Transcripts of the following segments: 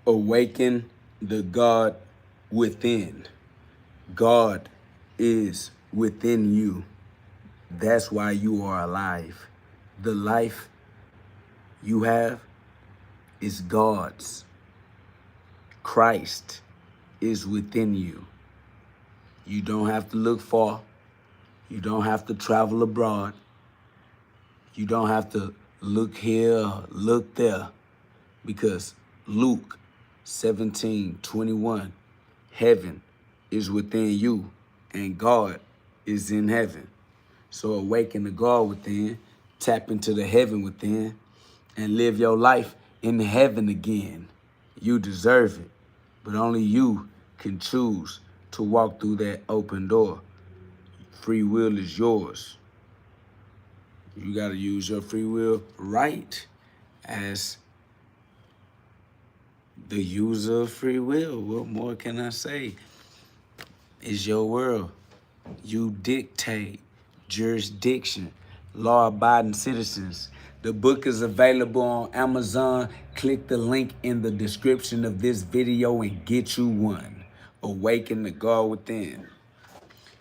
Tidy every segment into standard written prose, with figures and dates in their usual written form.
Awaken the God within. God is within you. That's why you are alive. The life you have is God's. Christ is within you. You don't have to look far. You don't have to travel abroad. You don't have to look here, look there, because Luke 17:21, heaven is within you and God is in heaven. So awaken the God within, tap into the heaven within, and live your life in heaven again. You deserve it, but only you can choose to walk through that open door. Free will is yours. You got to use your free will right as the user of free will. What more can I say? It's your world. You dictate jurisdiction, law-abiding citizens. The book is available on Amazon. Click the link in the description of this video and get you one. Awaken the God within.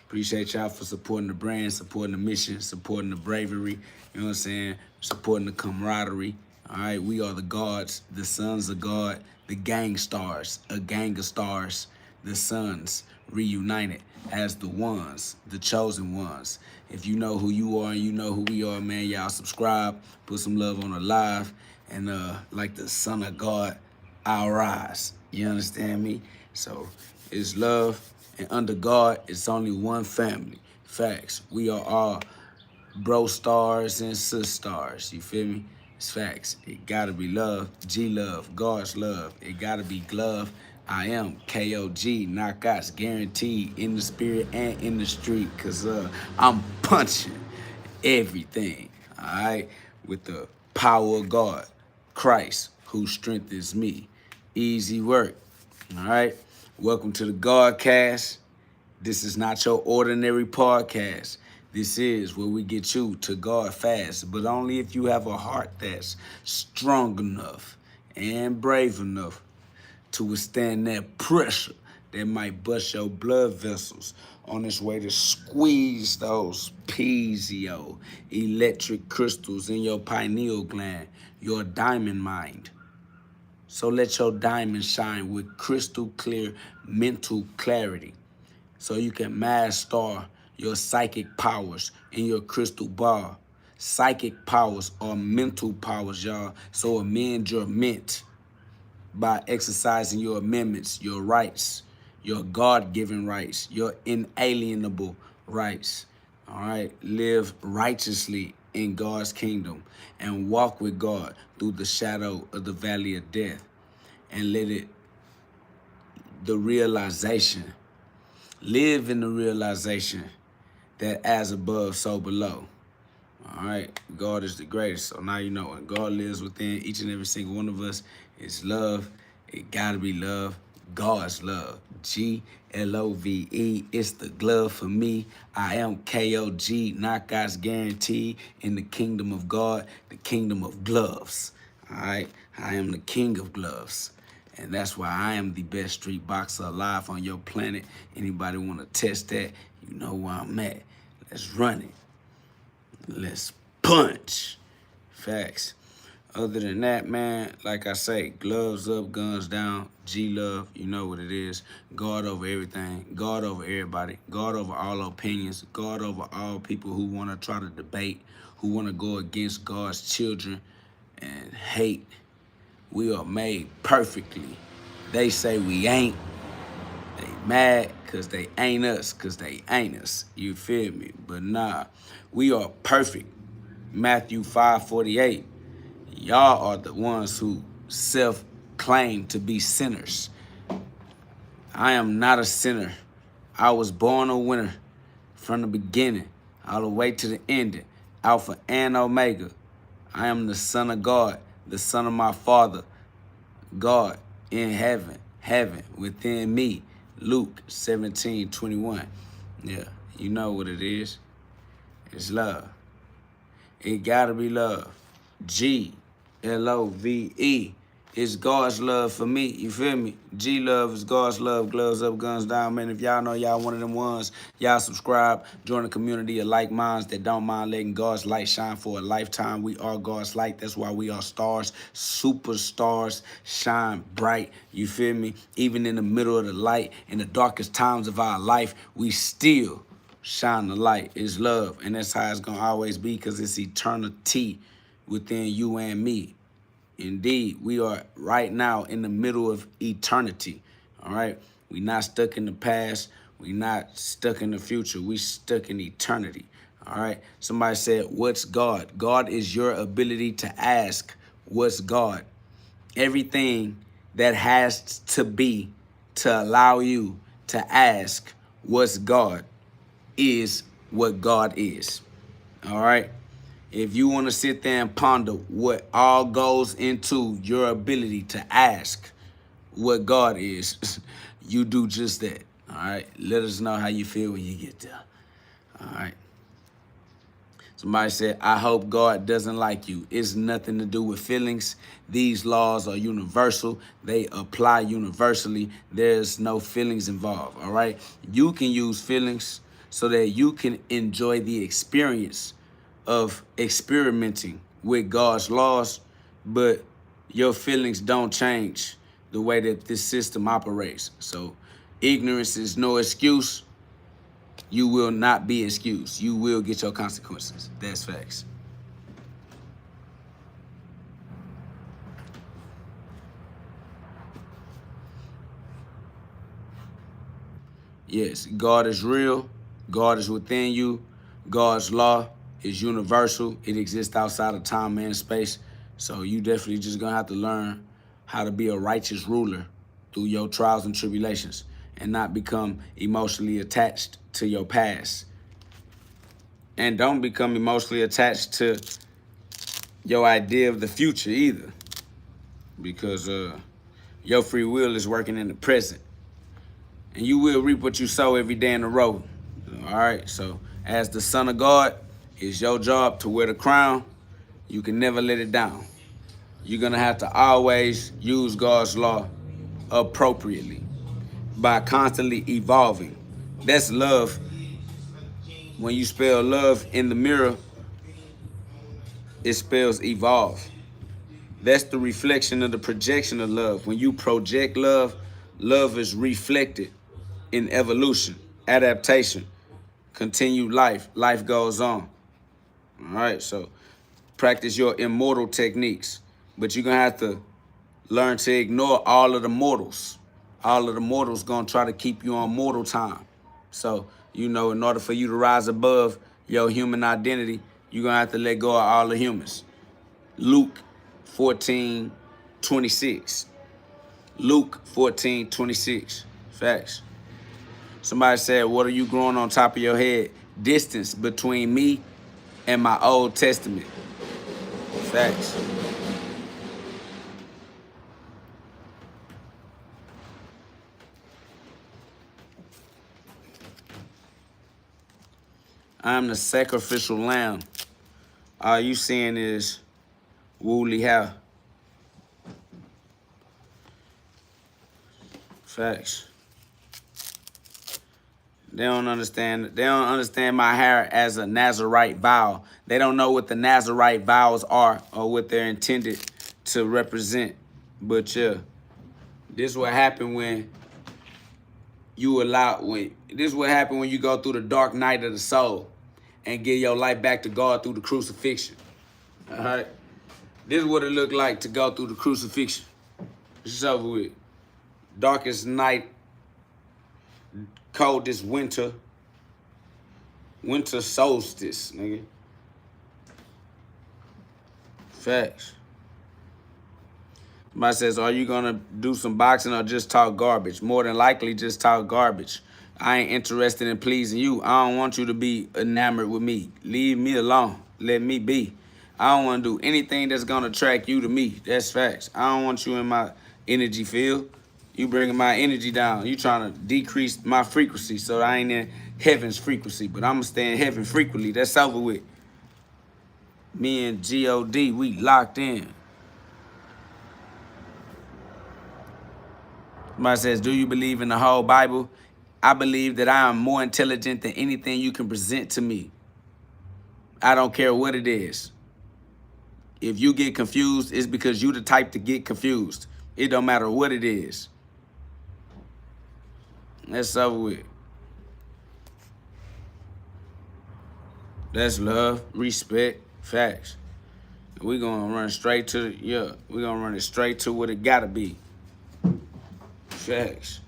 Appreciate y'all for supporting the brand, supporting the mission, supporting the bravery, you know what I'm saying? Supporting the camaraderie. All right, we are the gods, the sons of God, the gang stars, a gang of stars, the sons reunited as the ones, the chosen ones. If you know who you are and you know who we are, man, y'all subscribe, put some love on the live, and like the son of God, I'll rise. You understand me? So it's love. And under God, it's only one family. Facts. We are all bro stars and sis stars. You feel me? It's facts. It gotta be love. G love. God's love. It gotta be glove. I am GhOD, knockouts guaranteed in the spirit and in the street. Cause I'm punching everything. Alright? With the power of God. Christ, who strengthens me. Easy work. Alright? Welcome to the GhODCast. This is not your ordinary podcast. This is where we get you to God fast, but only if you have a heart that's strong enough and brave enough to withstand that pressure that might bust your blood vessels on its way to squeeze those piezo electric crystals in your pineal gland, your diamond mind. So let your diamond shine with crystal clear mental clarity so you can master your psychic powers in your crystal ball. Psychic powers are mental powers, y'all. So amend your ment by exercising your amendments, your rights, your God-given rights, your inalienable rights. All right, live righteously in God's kingdom and walk with God through the shadow of the valley of death, and the realization, live in the realization that as above, so below. All right, God is the greatest. So now you know when God lives within each and every single one of us, it's love. It gotta be love. God's love. GLOVE. It's the glove for me. I am GhOD, knockouts guaranteed in the kingdom of God, the kingdom of gloves. All right, I am the king of gloves. And that's why I am the best street boxer alive on your planet. Anybody want to test that? You know where I'm at. Let's run it. Let's punch. Facts. Other than that, man, like I say, gloves up, guns down, G-love, you know what it is. God over everything, God over everybody, God over all opinions, God over all people who want to try to debate, who want to go against God's children and hate. We are made perfectly. They say we ain't. They mad because they ain't us, because they ain't us. You feel me? But nah, we are perfect. Matthew 5:48. Y'all are the ones who self-claim to be sinners. I am not a sinner. I was born a winner from the beginning all the way to the ending, Alpha and Omega. I am the Son of God, the Son of my Father, God in heaven, heaven within me. Luke 17:21. Yeah, you know what it is. It's love. It gotta be love. GLOVE. is God's love for me. You feel me? G love is God's love. Gloves up, guns down, man. If y'all know y'all one of them ones, y'all subscribe, join the community of like minds that don't mind letting God's light shine for a lifetime. We are God's light. That's why we are stars, superstars, shine bright. You feel me? Even in the middle of the light, in the darkest times of our life, we still shine the light. It's love, and that's how it's gonna always be, because it's eternity within you and me. Indeed, we are right now in the middle of eternity, all right? We're not stuck in the past. We're not stuck in the future. We stuck in eternity, all right? Somebody said, what's God? God is your ability to ask, what's God? Everything that has to be to allow you to ask, what's God, is what God is, all right? If you want to sit there and ponder what all goes into your ability to ask what God is, you do just that. All right. Let us know how you feel when you get there. All right. Somebody said, I hope God doesn't like you. It's nothing to do with feelings. These laws are universal. They apply universally. There's no feelings involved. All right. You can use feelings so that you can enjoy the experience of experimenting with God's laws, but your feelings don't change the way that this system operates. So ignorance is no excuse. You will not be excused. You will get your consequences. That's facts. Yes, God is real. God is within you. God's law is universal. It exists outside of time and space. So you definitely just gonna have to learn how to be a righteous ruler through your trials and tribulations and not become emotionally attached to your past. And don't become emotionally attached to your idea of the future either, because your free will is working in the present. And you will reap what you sow every day in a row. All right, so as the son of God, it's your job to wear the crown. You can never let it down. You're gonna have to always use God's law appropriately by constantly evolving. That's love. When you spell love in the mirror, it spells evolve. That's the reflection of the projection of love. When you project love, love is reflected in evolution, adaptation, continued life. Life goes on. All right, so practice your immortal techniques, but you're gonna have to learn to ignore all of the mortals. All of the mortals gonna try to keep you on mortal time. So, in order for you to rise above your human identity, you're gonna have to let go of all the humans. Luke 14:26. Luke 14:26. Facts. Somebody said, what are you growing on top of your head? Distance between me and my Old Testament. Facts. I am the sacrificial lamb. All you seeing is woolly hair. Facts. They don't understand my hair as a Nazarite vow. They don't know what the Nazarite vows are or what they're intended to represent. But yeah, this is what happened when this is what happened when you go through the dark night of the soul and give your life back to God through the crucifixion. All right? This is what it looked like to go through the crucifixion. It's over with. Darkest night, coldest winter solstice, nigga. Facts. Somebody says, are you gonna do some boxing or just talk garbage? More than likely, just talk garbage. I ain't interested in pleasing you. I don't want you to be enamored with me. Leave me alone. Let me be. I don't want to do anything that's gonna attract you to me. That's facts. I don't want you in my energy field. You bringing my energy down. You trying to decrease my frequency so I ain't in heaven's frequency. But I'm going to stay in heaven frequently. That's over with. Me and GhOD, we locked in. Somebody says, do you believe in the whole Bible? I believe that I am more intelligent than anything you can present to me. I don't care what it is. If you get confused, it's because you the type to get confused. It don't matter what it is. That's over with. That's love, respect, facts. We're gonna run straight to, we're gonna run it straight to what it gotta be. Facts.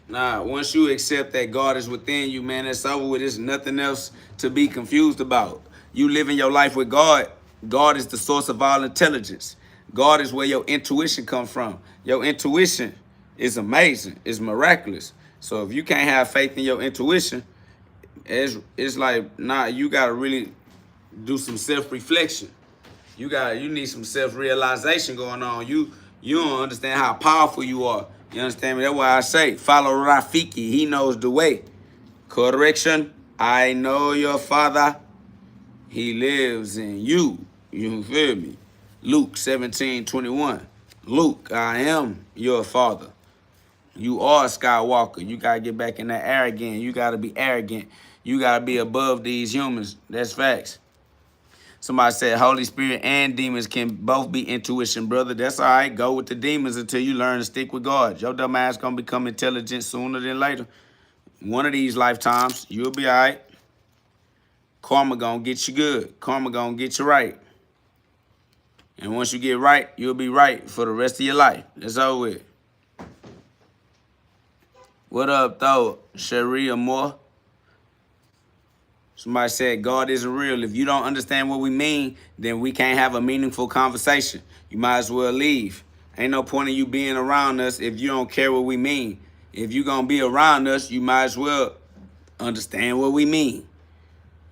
Nah, once you accept that God is within you, man, that's over with. There's nothing else to be confused about. You living your life with God. God is the source of all intelligence. God is where your intuition comes from. Your intuition is amazing. It's miraculous. So if you can't have faith in your intuition, it's like, nah, you gotta really do some self-reflection. You need some self-realization going on. You don't understand how powerful you are. You understand me? That's why I say, follow Rafiki. He knows the way. Correction. I know your father. He lives in you. You feel me? Luke 17:21. Luke, I am your father. You are a Skywalker. You got to get back in that air again. You got to be arrogant. You got to be above these humans. That's facts. Somebody said Holy Spirit and demons can both be intuition, brother. That's all right. Go with the demons until you learn to stick with God. Your dumb ass going to become intelligent sooner than later. One of these lifetimes, you'll be all right. Karma going to get you good. Karma going to get you right. And once you get right, you'll be right for the rest of your life. That's over with. What up, though, Sharia Moore? Somebody said God isn't real. If you don't understand what we mean, then we can't have a meaningful conversation. You might as well leave. Ain't no point in you being around us if you don't care what we mean. If you're going to be around us, you might as well understand what we mean.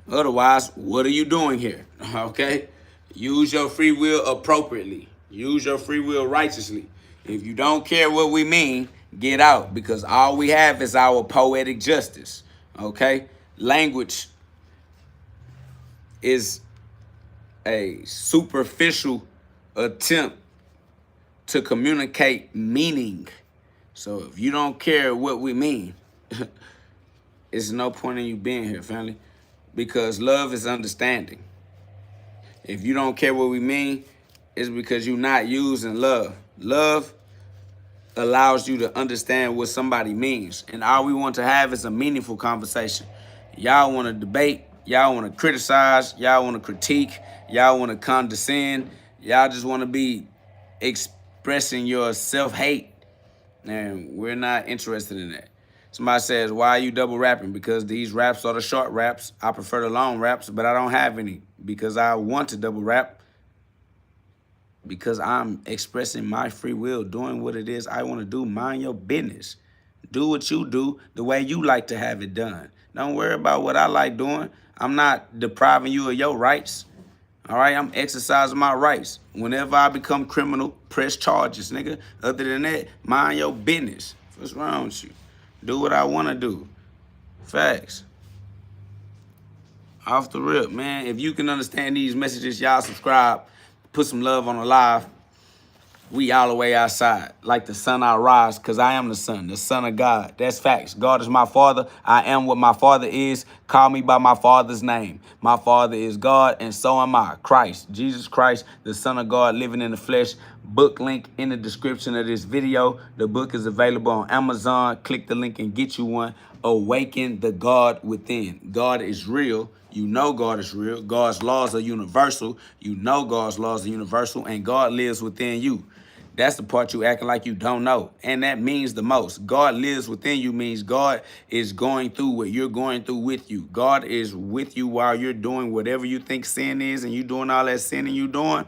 Otherwise, what are you doing here? Okay? Use your free will appropriately. Use your free will righteously. If you don't care what we mean, get out, because all we have is our poetic justice. Okay? Language is a superficial attempt to communicate meaning. So if you don't care what we mean, it's no point in you being here, family, because love is understanding. If you don't care what we mean, it's because you're not using love. Love allows you to understand what somebody means. And all we want to have is a meaningful conversation. Y'all want to debate. Y'all want to criticize. Y'all want to critique. Y'all want to condescend. Y'all just want to be expressing your self-hate. And we're not interested in that. Somebody says, why are you double rapping? Because these raps are the short raps. I prefer the long raps, but I don't have any because I want to double rap, because I'm expressing my free will, doing what it is I want to do. Mind your business. Do what you do the way you like to have it done. Don't worry about what I like doing. I'm not depriving you of your rights. All right, I'm exercising my rights. Whenever I become criminal, press charges, nigga. Other than that, mind your business. What's wrong with you? Do what I want to do. Facts. Off the rip, man. If you can understand these messages, y'all subscribe. Put some love on the live. We all the way outside, like the sun I rise, because I am the son of God. That's facts. God is my father. I am what my father is. Call me by my father's name. My father is God, and so am I. Christ, Jesus Christ, the Son of God, living in the flesh. Book link in the description of this video. The book is available on Amazon. Click the link and get you one. Awaken the God within. God is real. You know God is real. God's laws are universal. You know God's laws are universal, and God lives within you. That's the part you acting like you don't know. And that means the most. God lives within you means God is going through what you're going through with you. God is with you while you're doing whatever you think sin is, and you doing all that sin and you doing.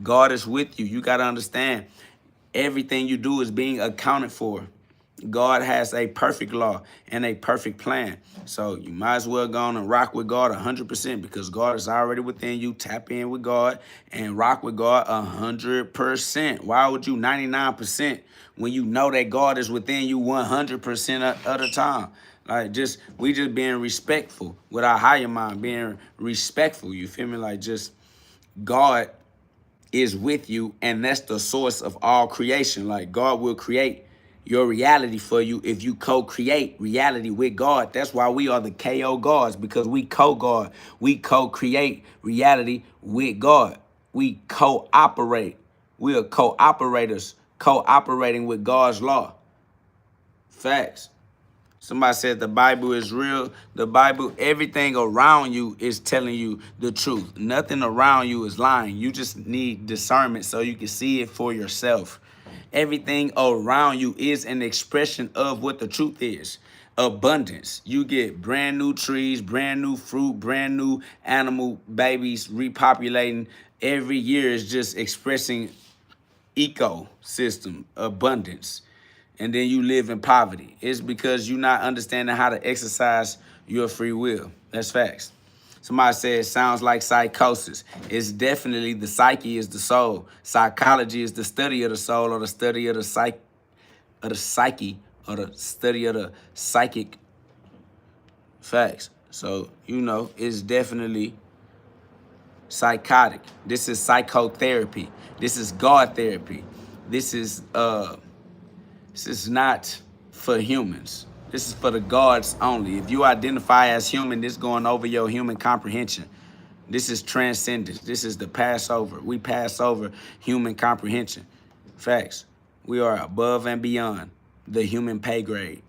God is with you. You got to understand, everything you do is being accounted for. God has a perfect law and a perfect plan. So you might as well go on and rock with God 100%, because God is already within you. Tap in with God and rock with God 100%. Why would you 99% when you know that God is within you 100% of the time? Like, we just being respectful with our higher mind, being respectful. You feel me? Like, just God is with you, and that's the source of all creation. Like, God will create your reality for you if you co-create reality with God. That's why we are the KO gods, because we co-God. We co-create reality with God. We cooperate. We are cooperators, cooperating with God's law. Facts. Somebody said the Bible is real. The Bible, everything around you is telling you the truth. Nothing around you is lying. You just need discernment so you can see it for yourself. Everything around you is an expression of what the truth is. Abundance. You get brand new trees, brand new fruit, brand new animal babies repopulating. Every year is just expressing ecosystem, abundance, and then you live in poverty. It's because you're not understanding how to exercise your free will. That's facts. Somebody said, sounds like psychosis. It's definitely the psyche is the soul. Psychology is the study of the soul, or the study of the psyche, or the study of the psychic. Facts. So, it's definitely psychotic. This is psychotherapy. This is God therapy. This is not for humans. This is for the gods only. If you identify as human, this is going over your human comprehension. This is transcendence. This is the Passover. We pass over human comprehension. Facts. We are above and beyond the human pay grade.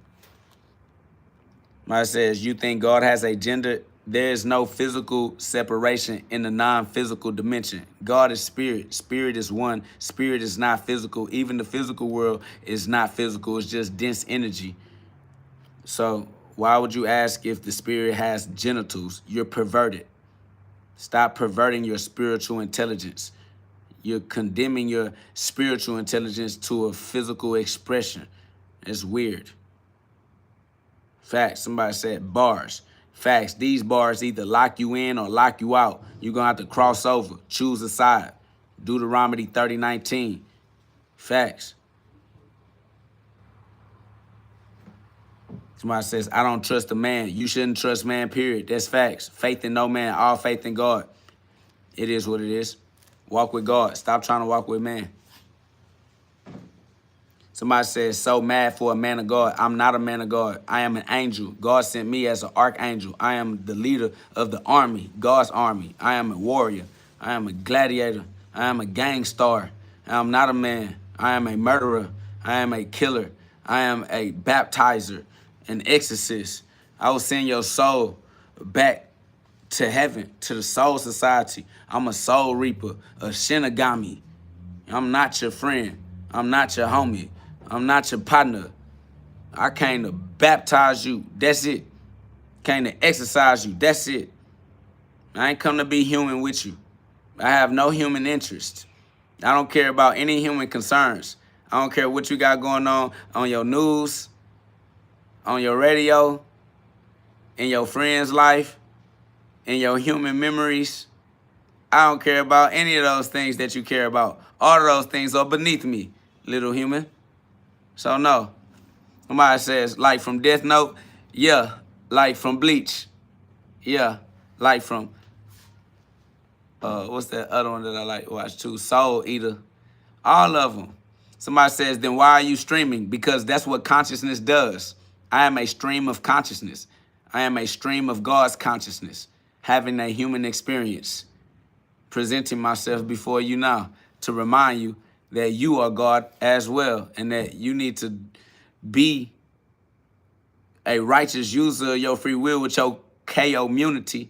Mine says, you think God has a gender? There is no physical separation in the non-physical dimension. God is spirit. Spirit is one. Spirit is not physical. Even the physical world is not physical. It's just dense energy. So why would you ask if the spirit has genitals? You're perverted. Stop perverting your spiritual intelligence. You're condemning your spiritual intelligence to a physical expression. It's weird. Facts. Somebody said bars. Facts. These bars either lock you in or lock you out. You're going to have to cross over. Choose a side. Deuteronomy 30:19. Facts. Somebody says, I don't trust a man. You shouldn't trust man, period. That's facts. Faith in no man. All faith in God. It is what it is. Walk with God. Stop trying to walk with man. Somebody says, so mad for a man of God. I'm not a man of God. I am an angel. God sent me as an archangel. I am the leader of the army, God's army. I am a warrior. I am a gladiator. I am a gang star. I am not a man. I am a murderer. I am a killer. I am a baptizer, an exorcist. I will send your soul back to heaven, to the soul society. I'm a soul reaper, a shinigami. I'm not your friend. I'm not your homie. I'm not your partner. I came to baptize you. That's it. Came to exercise you. That's it. I ain't come to be human with you. I have no human interest. I don't care about any human concerns. I don't care what you got going on your news, on your radio, in your friend's life, in your human memories. I don't care about any of those things that you care about. All of those things are beneath me, little human. So no. Somebody says, like from Death Note? Yeah. Like from Bleach? Yeah. Like from, what's that other one that I like to watch too? Soul Eater. All of them. Somebody says, then why are you streaming? Because that's what consciousness does. I am a stream of consciousness. I am a stream of God's consciousness, having a human experience, presenting myself before you now to remind you that you are God as well, and that you need to be a righteous user of your free will with your community,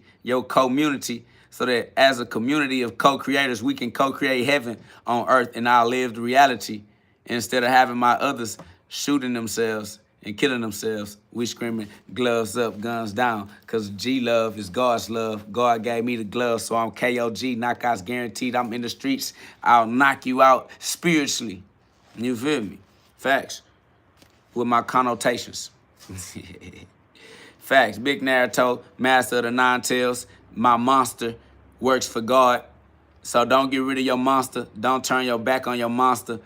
so that as a community of co-creators, we can co-create heaven on earth in our lived reality, instead of having my others shooting themselves and killing themselves. We screaming, gloves up, guns down, because G-love is God's love. God gave me the gloves, so I'm KOG, knockouts guaranteed. I'm in the streets. I'll knock you out spiritually. You feel me? Facts. With my connotations. Facts. Big Naruto, master of the nine tails. My monster works for God. So don't get rid of your monster. Don't turn your back on your monster.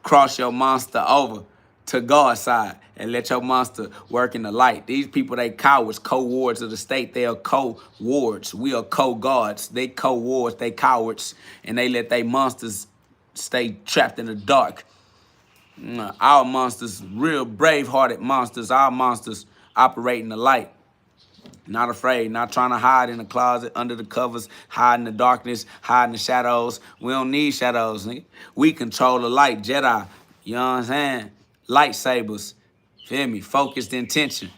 Cross your monster over to God's side and let your monster work in the light. These people, they cowards, co-wards of the state. They are co-wards. We are co-gods. They co-wards, they cowards, and they let they monsters stay trapped in the dark. Our monsters, real brave-hearted monsters, our monsters operate in the light. Not afraid, not trying to hide in the closet, under the covers, hide in the darkness, hide in the shadows. We don't need shadows, nigga. We control the light, Jedi. You know what I'm saying? Lightsabers. Feel me? Focused intention.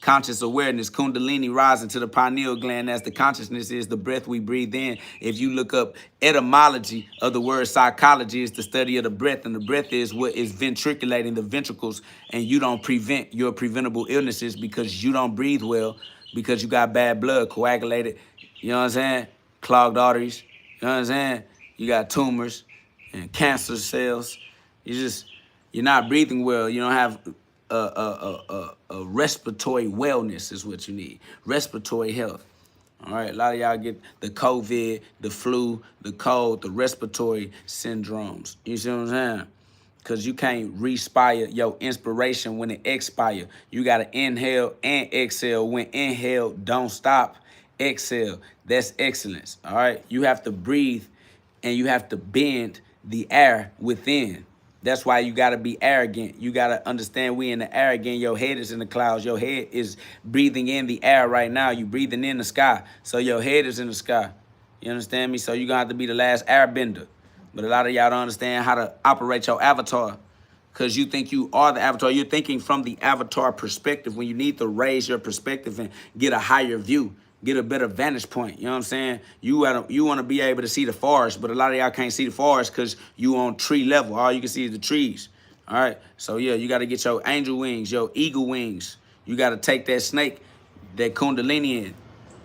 Conscious awareness, Kundalini rising to the pineal gland as the consciousness is the breath we breathe in. If you look up etymology of the word psychology, it's the study of the breath, and the breath is what is ventriculating the ventricles, and you don't prevent your preventable illnesses because you don't breathe well, because you got bad blood, coagulated, you know what I'm saying? Clogged arteries, you know what I'm saying? You got tumors and cancer cells. You're not breathing well. You don't have a respiratory wellness is what you need. Respiratory health. All right, a lot of y'all get the COVID, the flu, the cold, the respiratory syndromes. You see what I'm saying? Because you can't respire your inspiration when it expire. You got to inhale and exhale. When inhale, don't stop. Exhale. That's excellence. All right? You have to breathe and you have to bend the air within. That's why you got to be arrogant. You got to understand we in the air again. Your head is in the clouds. Your head is breathing in the air right now. You breathing in the sky. So your head is in the sky. You understand me? So you're going to have to be the last airbender. But a lot of y'all don't understand how to operate your avatar because you think you are the avatar. You're thinking from the avatar perspective when you need to raise your perspective and get a higher view, get a better vantage point. You know what I'm saying? You want to be able to see the forest, but a lot of y'all can't see the forest because you on tree level. All you can see is the trees. All right? So, yeah, you got to get your angel wings, your eagle wings. You got to take that snake, that kundalini in.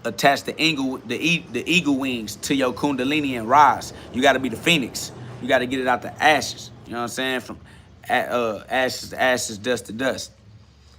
Attach the eagle wings to your kundalini and rise. You got to be the phoenix. You got to get it out the ashes. You know what I'm saying? From ashes to ashes, dust to dust.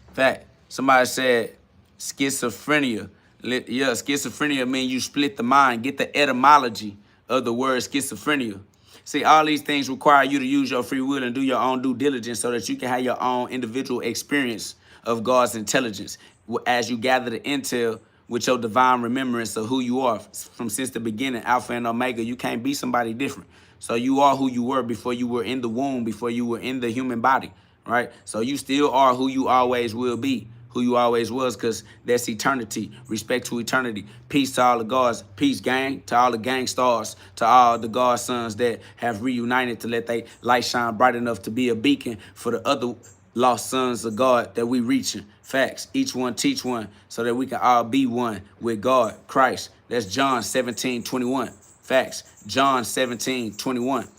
In fact, somebody said schizophrenia. Yeah, schizophrenia means you split the mind. Get the etymology of the word schizophrenia. See, all these things require you to use your free will and do your own due diligence so that you can have your own individual experience of God's intelligence as you gather the intel with your divine remembrance of who you are from since the beginning, Alpha and Omega. You can't be somebody different. So you are who you were before you were in the womb, before you were in the human body, right? So you still are who you always will be, who you always was, because that's eternity. Respect to eternity. Peace to all the gods. Peace, gang, to all the gang stars, to all the God sons that have reunited to let their light shine bright enough to be a beacon for the other lost sons of God that we reaching. Facts. Each one teach one so that we can all be one with God, Christ. That's John 17:21. Facts. John 17:21.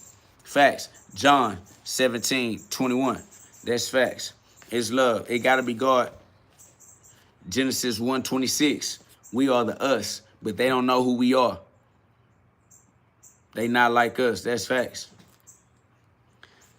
Facts. John 17:21. That's facts. It's love. It got to be God. Genesis 1:26. We are the us, but they don't know who we are. They not like us. That's facts.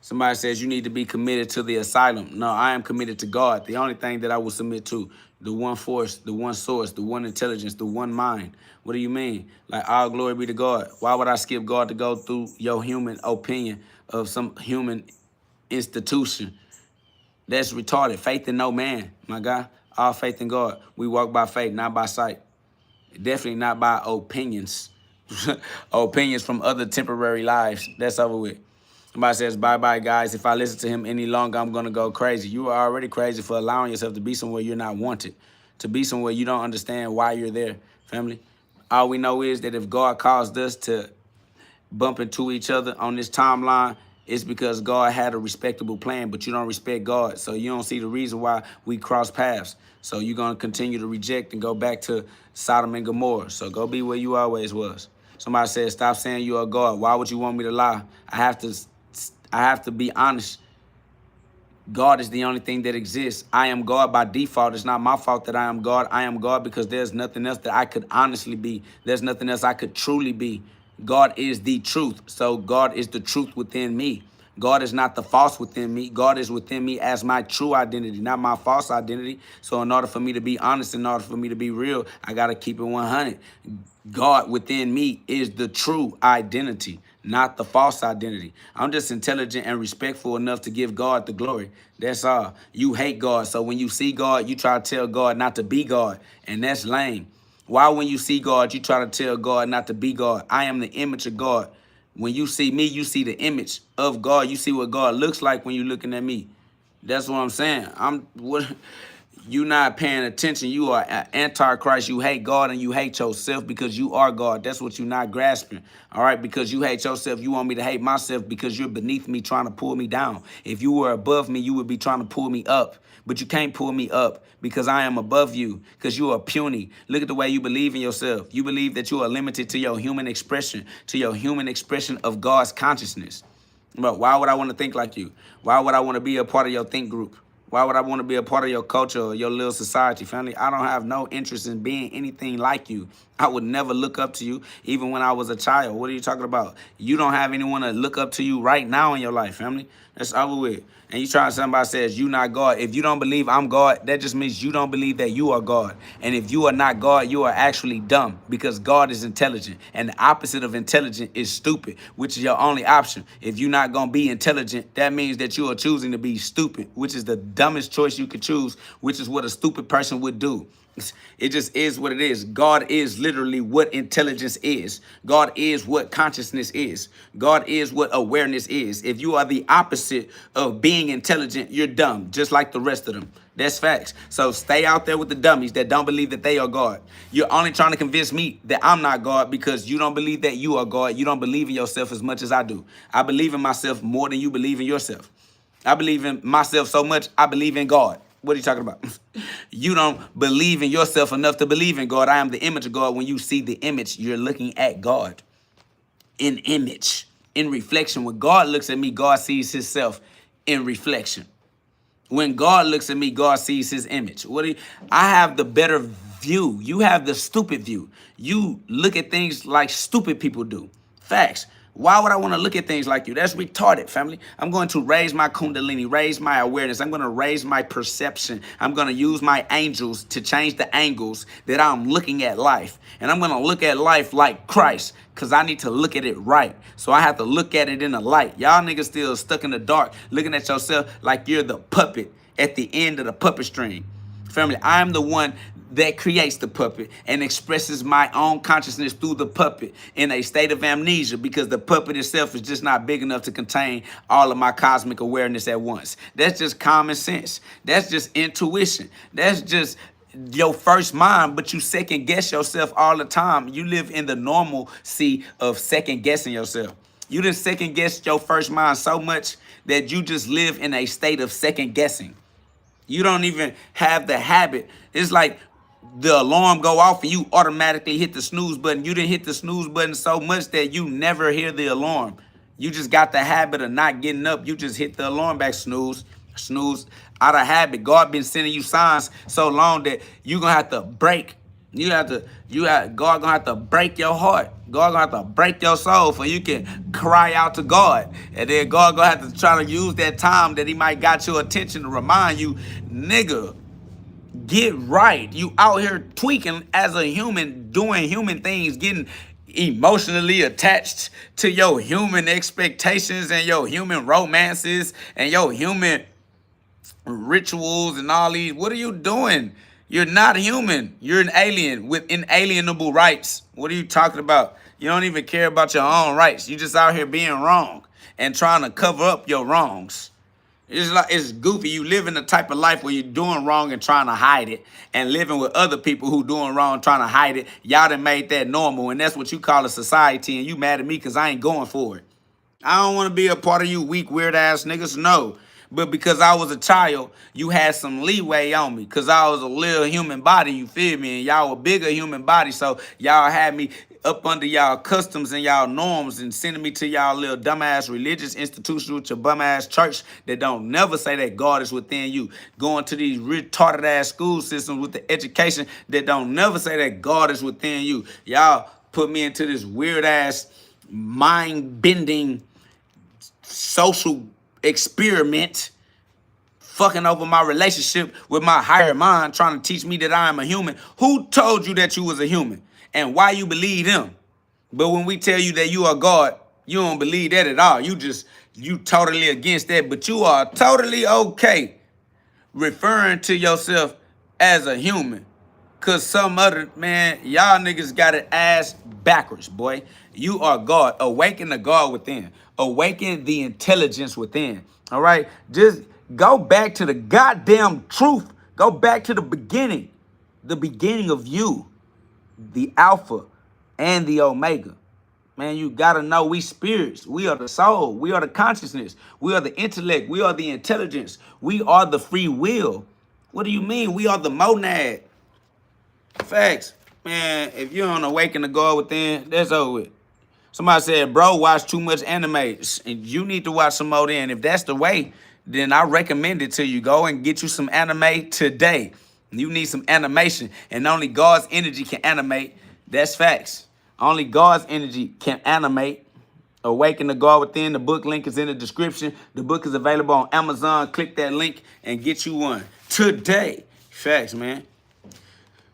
Somebody says you need to be committed to the asylum. No, I am committed to God. The only thing that I will submit to, the one force, the one source, the one intelligence, the one mind. What do you mean? Like, all glory be to God. Why would I skip God to go through your human opinion of some human institution? That's retarded. Faith in no man, my guy. All faith in God. We walk by faith, not by sight. Definitely not by opinions. Opinions from other temporary lives. That's over with. Somebody says, bye-bye, guys. If I listen to him any longer, I'm going to go crazy. You are already crazy for allowing yourself to be somewhere you're not wanted, to be somewhere you don't understand why you're there, family. All we know is that if God caused us to bump into each other on this timeline, it's because God had a respectable plan, but you don't respect God, so you don't see the reason why we cross paths. So you're going to continue to reject and go back to Sodom and Gomorrah. So go be where you always was. Somebody said, stop saying you're a God. Why would you want me to lie? I have to be honest. God is the only thing that exists. I am God by default. It's not my fault that I am God. I am God because there's nothing else that I could honestly be. There's nothing else I could truly be. God is the truth. So God is the truth within me. God is not the false within me. God is within me as my true identity, not my false identity. So in order for me to be honest, in order for me to be real, I got to keep it 100. God within me is the true identity, not the false identity. I'm just intelligent and respectful enough to give God the glory. That's all. You hate God, so when you see God, you try to tell God not to be God, and that's lame. Why when you see God, you try to tell God not to be God? I am the image of God. When you see me, you see the image of God. You see what God looks like when you're looking at me. That's what I'm saying. You not paying attention. You are antichrist. You hate God and you hate yourself because you are God. That's what you're not grasping. All right, because you hate yourself, you want me to hate myself because you're beneath me trying to pull me down. If you were above me, you would be trying to pull me up. But you can't pull me up because I am above you, because you are puny. Look at the way you believe in yourself. You believe that you are limited to your human expression, of God's consciousness. But why would I want to think like you? Why would I want to be a part of your think group? Why would I want to be a part of your culture or your little society, family? I don't have no interest in being anything like you. I would never look up to you, even when I was a child. What are you talking about? You don't have anyone to look up to you right now in your life, family. That's over with. And you trying somebody says you not God. If you don't believe I'm God, that just means you don't believe that you are God. And if you are not God, you are actually dumb, because God is intelligent. And the opposite of intelligent is stupid, which is your only option. If you're not going to be intelligent, that means that you are choosing to be stupid, which is the dumbest choice you could choose, which is what a stupid person would do. It just is what it is. God is literally what intelligence is. God is what consciousness is. God is what awareness is. If you are the opposite of being intelligent, you're dumb, just like the rest of them. That's facts. So stay out there with the dummies that don't believe that they are God. You're only trying to convince me that I'm not God because you don't believe that you are God. You don't believe in yourself as much as I do. I believe in myself more than you believe in yourself. I believe in myself so much, I believe in God. What are you talking about? You don't believe in yourself enough to believe in God. I am the image of God. When you see the image, you're looking at God in image, in reflection. When God looks at me, God sees himself in reflection. When God looks at me, God sees his image. I have the better view. You have the stupid view. You look at things like stupid people do. Facts. Why would I want to look at things like you? That's retarded, family. I'm going to raise my kundalini, raise my awareness. I'm going to raise my perception. I'm going to use my angels to change the angles that I'm looking at life. And I'm going to look at life like Christ, because I need to look at it right. So I have to look at it in the light. Y'all niggas still stuck in the dark, looking at yourself like you're the puppet at the end of the puppet string. Family, I'm the one that creates the puppet and expresses my own consciousness through the puppet in a state of amnesia, because the puppet itself is just not big enough to contain all of my cosmic awareness at once. That's just common sense. That's just intuition. That's just your first mind, but you second guess yourself all the time. You live in the normalcy of second guessing yourself. You done second guessed your first mind so much that you just live in a state of second guessing. You don't even have the habit. It's like the alarm go off and you automatically hit the snooze button. You didn't hit the snooze button so much that you never hear the alarm. You just got the habit of not getting up. You just hit the alarm back, snooze, snooze, out of habit. God been sending you signs so long that you gonna have to break. God gonna have to break your heart. God gonna have to break your soul for you can cry out to God. And then God gonna have to try to use that time that he might got your attention to remind you, nigga, get right. You out here tweaking as a human, doing human things, getting emotionally attached to your human expectations and your human romances and your human rituals and all these. What are you doing? You're not human. You're an alien with inalienable rights. What are you talking about? You don't even care about your own rights. You just out here being wrong and trying to cover up your wrongs. It's goofy. You live in the type of life where you're doing wrong and trying to hide it, and living with other people who doing wrong trying to hide it. Y'all done made that normal, and that's what you call a society, and you mad at me because I ain't going for it. I don't want to be a part of you weak, weird-ass niggas, no. But because I was a child, you had some leeway on me because I was a little human body, you feel me? And y'all were bigger human body, so y'all had me up under y'all customs and y'all norms and sending me to y'all little dumbass religious institutions with your bum-ass church that don't never say that God is within you. Going to these retarded-ass school systems with the education that don't never say that God is within you. Y'all put me into this weird-ass, mind-bending social experiment, fucking over my relationship with my higher mind, trying to teach me that I am a human. Who told you that you was a human and why you believe them? But when we tell you that you are God, You don't believe that at all. You totally against that, but you are totally okay referring to yourself as a human. Cause some other, man, y'all niggas got it ass backwards, boy. You are God. Awaken the God within. Awaken the intelligence within. All right? Just go back to the goddamn truth. Go back to the beginning. The beginning of you. The Alpha and the Omega. Man, you gotta know we spirits. We are the soul. We are the consciousness. We are the intellect. We are the intelligence. We are the free will. What do you mean? We are the monad. Facts. Man, if you don't awaken the God within, that's over with. Somebody said, bro, watch too much anime. And you need to watch some more then. If that's the way, then I recommend it to you. Go and get you some anime today. You need some animation. And only God's energy can animate. That's facts. Only God's energy can animate. Awaken the God within. The book link is in the description. The book is available on Amazon. Click that link and get you one today. Facts, man.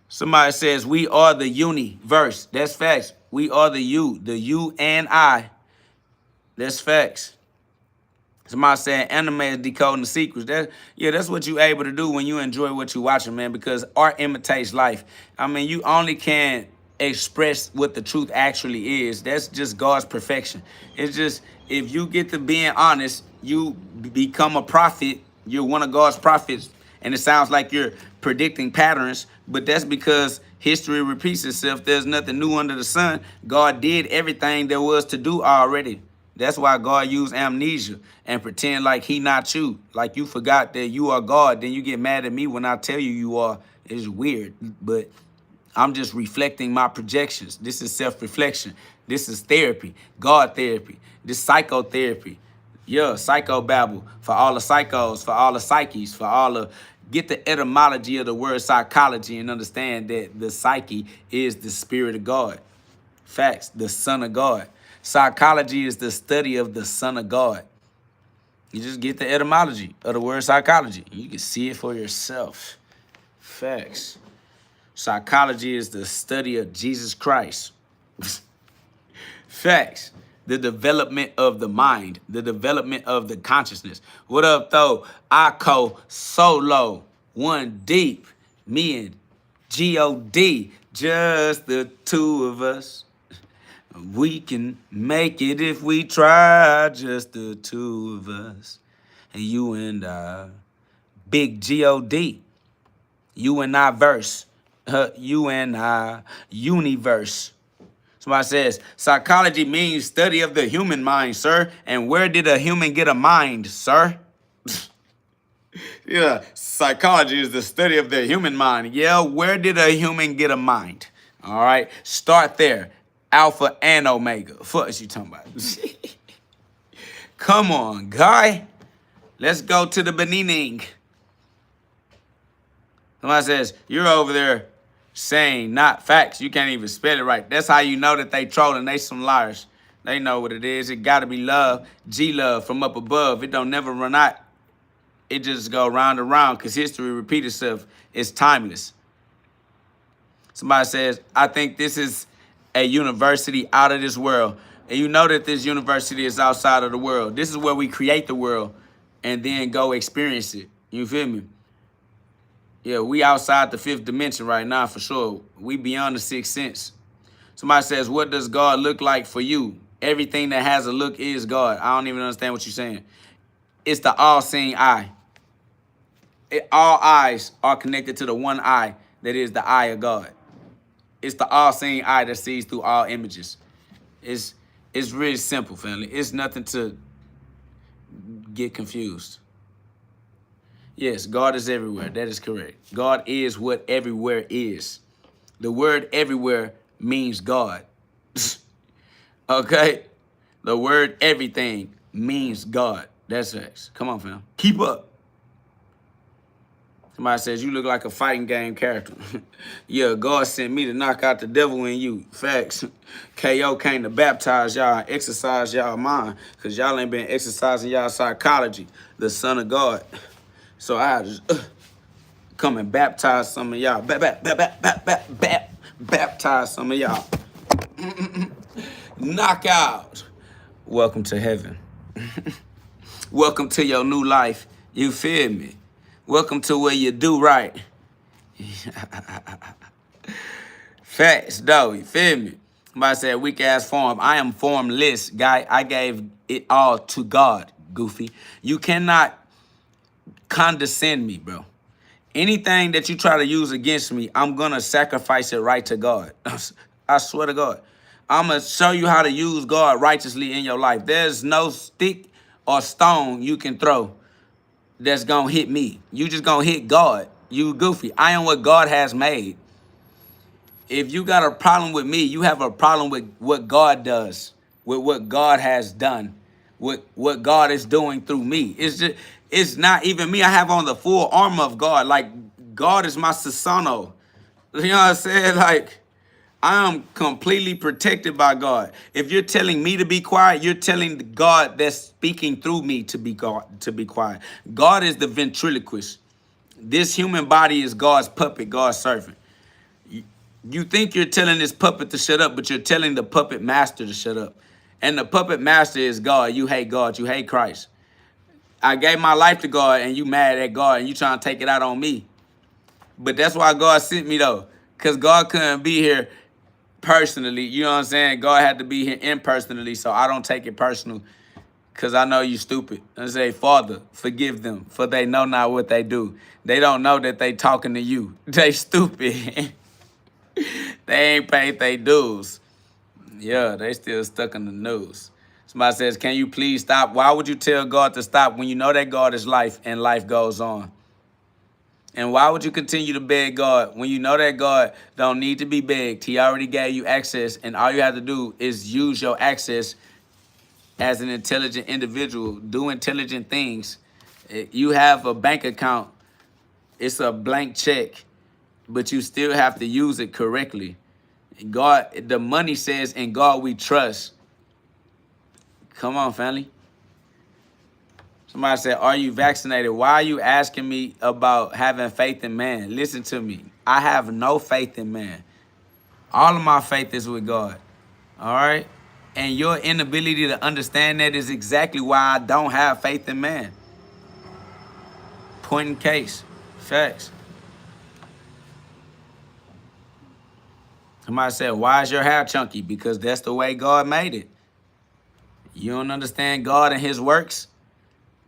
Somebody says, we are the universe. That's facts. We are the you and I. That's facts. Somebody said, anime is decoding the secrets. That's what you're able to do when you enjoy what you're watching, man, because art imitates life. I mean, you only can express what the truth actually is. That's just God's perfection. It's just, if you get to being honest, you become a prophet. You're one of God's prophets. And it sounds like you're predicting patterns, but that's because history repeats itself. There's nothing new under the sun. God did everything there was to do already. That's why God used amnesia and pretend like he not you. Like you forgot that you are God. Then you get mad at me when I tell you you are. It's weird, but I'm just reflecting my projections. This is self-reflection. This is therapy, God therapy. This psychotherapy. Yeah, psychobabble for all the psychos, for all the psyches, for all the... Get the etymology of the word psychology and understand that the psyche is the spirit of God. Facts, the Son of God. Psychology is the study of the Son of God. You just get the etymology of the word psychology. You can see it for yourself. Facts. Psychology is the study of Jesus Christ. Facts. The development of the mind, the development of the consciousness. What up, though? Ako Solo, One Deep, me and GhOD, just the two of us. We can make it if we try, just the two of us. And you and I, big GhOD, you and I verse, you and I universe. Somebody says, psychology means study of the human mind, sir. And where did a human get a mind, sir? Yeah, psychology is the study of the human mind. Yeah, where did a human get a mind? All right, start there. Alpha and Omega. What is you talking about? Come on, guy. Let's go to the beginning. Somebody says, you're over there saying not facts. You can't even spell it right. That's how you know that they trolling. They some liars. They know what it is. It got to be love. G-love from up above. It don't never run out. It just go round and round because history repeats itself. It's timeless. Somebody says, I think this is a university out of this world. And you know that this university is outside of the world. This is where we create the world and then go experience it. You feel me? Yeah, we outside the fifth dimension right now for sure. We beyond the sixth sense. Somebody says, what does God look like for you? Everything that has a look is God. I don't even understand what you're saying. It's the all-seeing eye. All eyes are connected to the one eye that is the eye of God. It's the all-seeing eye that sees through all images. It's really simple, family. It's nothing to get confused. Yes, God is everywhere. That is correct. God is what everywhere is. The word everywhere means God. Okay? The word everything means God. That's facts. Come on, fam. Keep up. Somebody says, you look like a fighting game character. Yeah, God sent me to knock out the devil in you. Facts. KO came to baptize y'all and exercise y'all mind because y'all ain't been exercising y'all psychology. The Son of God. So I just come and baptize some of y'all. Baptize some of y'all. Knock out welcome to heaven. Welcome to your new life. You feel me? Welcome to where you do right. Facts, though. You feel me? Somebody said weak ass form. I am formless, guy. I gave it all to God, goofy. You cannot condescend me, bro. Anything that you try to use against me, I'm gonna sacrifice it right to God. I swear to God. I'm gonna show you how to use God righteously in your life. There's no stick or stone you can throw that's gonna hit me. You just gonna hit God. You goofy. I am what God has made. If you got a problem with me, you have a problem with what God does, with what God has done, with what God is doing through me. It's not even me. I have on the full armor of God. Like, God is my Sasano. You know what I'm saying? Like, I am completely protected by God. If you're telling me to be quiet, you're telling God that's speaking through me to be quiet. God is the ventriloquist. This human body is God's puppet, God's servant. You think you're telling this puppet to shut up, but you're telling the puppet master to shut up. And the puppet master is God. You hate God. You hate Christ. I gave my life to God, and you mad at God, and you trying to take it out on me. But that's why God sent me, though, because God couldn't be here personally. You know what I'm saying? God had to be here impersonally, so I don't take it personal, because I know you stupid. I say, Father, forgive them, for they know not what they do. They don't know that they talking to you. They stupid. They ain't paid their dues. Yeah, they still stuck in the news. Somebody says, can you please stop? Why would you tell God to stop when you know that God is life and life goes on? And why would you continue to beg God when you know that God don't need to be begged? He already gave you access, and all you have to do is use your access as an intelligent individual. Do intelligent things. You have a bank account. It's a blank check, but you still have to use it correctly. God, the money says, in God we trust. Come on, family. Somebody said, are you vaccinated? Why are you asking me about having faith in man? Listen to me. I have no faith in man. All of my faith is with God. All right? And your inability to understand that is exactly why I don't have faith in man. Point in case. Facts. Somebody said, why is your hair chunky? Because that's the way God made it. You don't understand God and his works?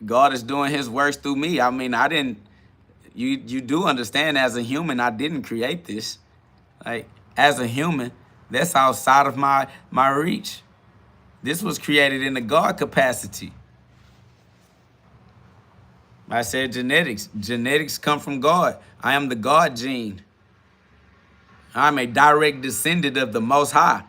God is doing his works through me. I mean, you do understand, as a human, I didn't create this. Like, as a human, that's outside of my reach. This was created in the God capacity. I said genetics. Genetics come from God. I am the God gene. I'm a direct descendant of the Most High.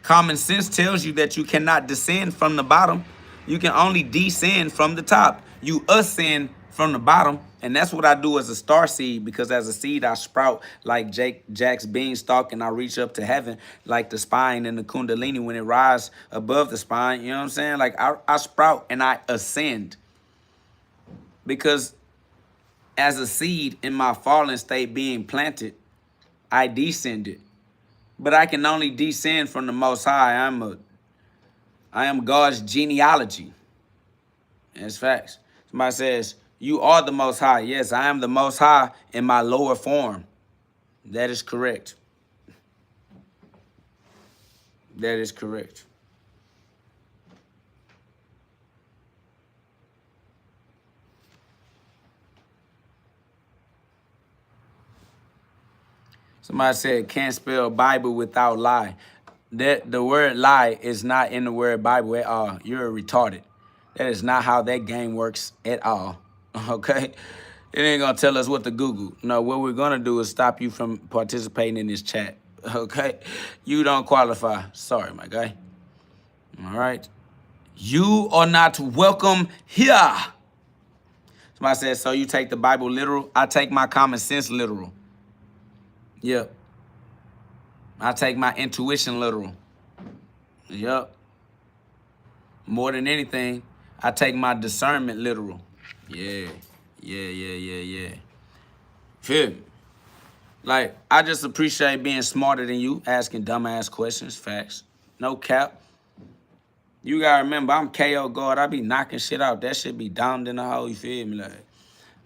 Common sense tells you that you cannot descend from the bottom. You can only descend from the top. You ascend from the bottom. And that's what I do as a star seed, because as a seed, I sprout like Jack's beanstalk, and I reach up to heaven like the spine and the kundalini when it rises above the spine. You know what I'm saying? Like, I sprout and I ascend. Because as a seed in my fallen state being planted, I descended. But I can only descend from the Most High. I am God's genealogy. That's facts. Somebody says, you are the Most High. Yes, I am the Most High in my lower form. That is correct. That is correct. Somebody said, can't spell Bible without lie. The word lie is not in the word Bible at all. You're retarded. That is not how that game works at all. Okay? It ain't gonna tell us what to Google. No, what we're gonna do is stop you from participating in this chat. Okay? You don't qualify. Sorry, my guy. All right? You are not welcome here. Somebody said, so you take the Bible literal? I take my common sense literal. Yep. I take my intuition literal. Yep. More than anything, I take my discernment literal. Yeah. Yeah. Feel me? Like, I just appreciate being smarter than you, asking dumbass questions, facts. No cap. You gotta remember, I'm KO God. I be knocking shit out. That shit be down in the hole, you feel me? Like,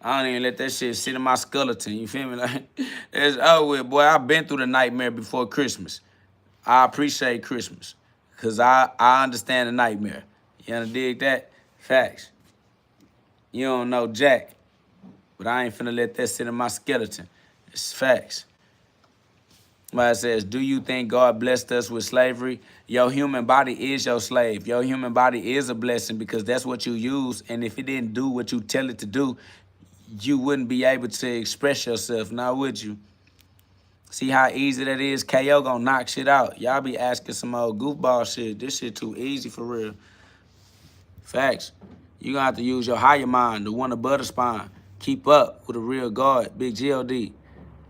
I don't even let that shit sit in my skeleton, you feel me? Like, it's over with, boy. I've been through the nightmare before Christmas. I appreciate Christmas, because I understand the nightmare. You understand dig that? Facts. You don't know Jack, but I ain't finna let that sit in my skeleton. It's facts. Somebody says, do you think God blessed us with slavery? Your human body is your slave. Your human body is a blessing because that's what you use. And if it didn't do what you tell it to do, you wouldn't be able to express yourself, now would you? See how easy that is? KO gonna knock shit out. Y'all be asking some old goofball shit. This shit too easy for real. Facts. You gonna have to use your higher mind, the one above the spine. Keep up with a real God, big GhOD.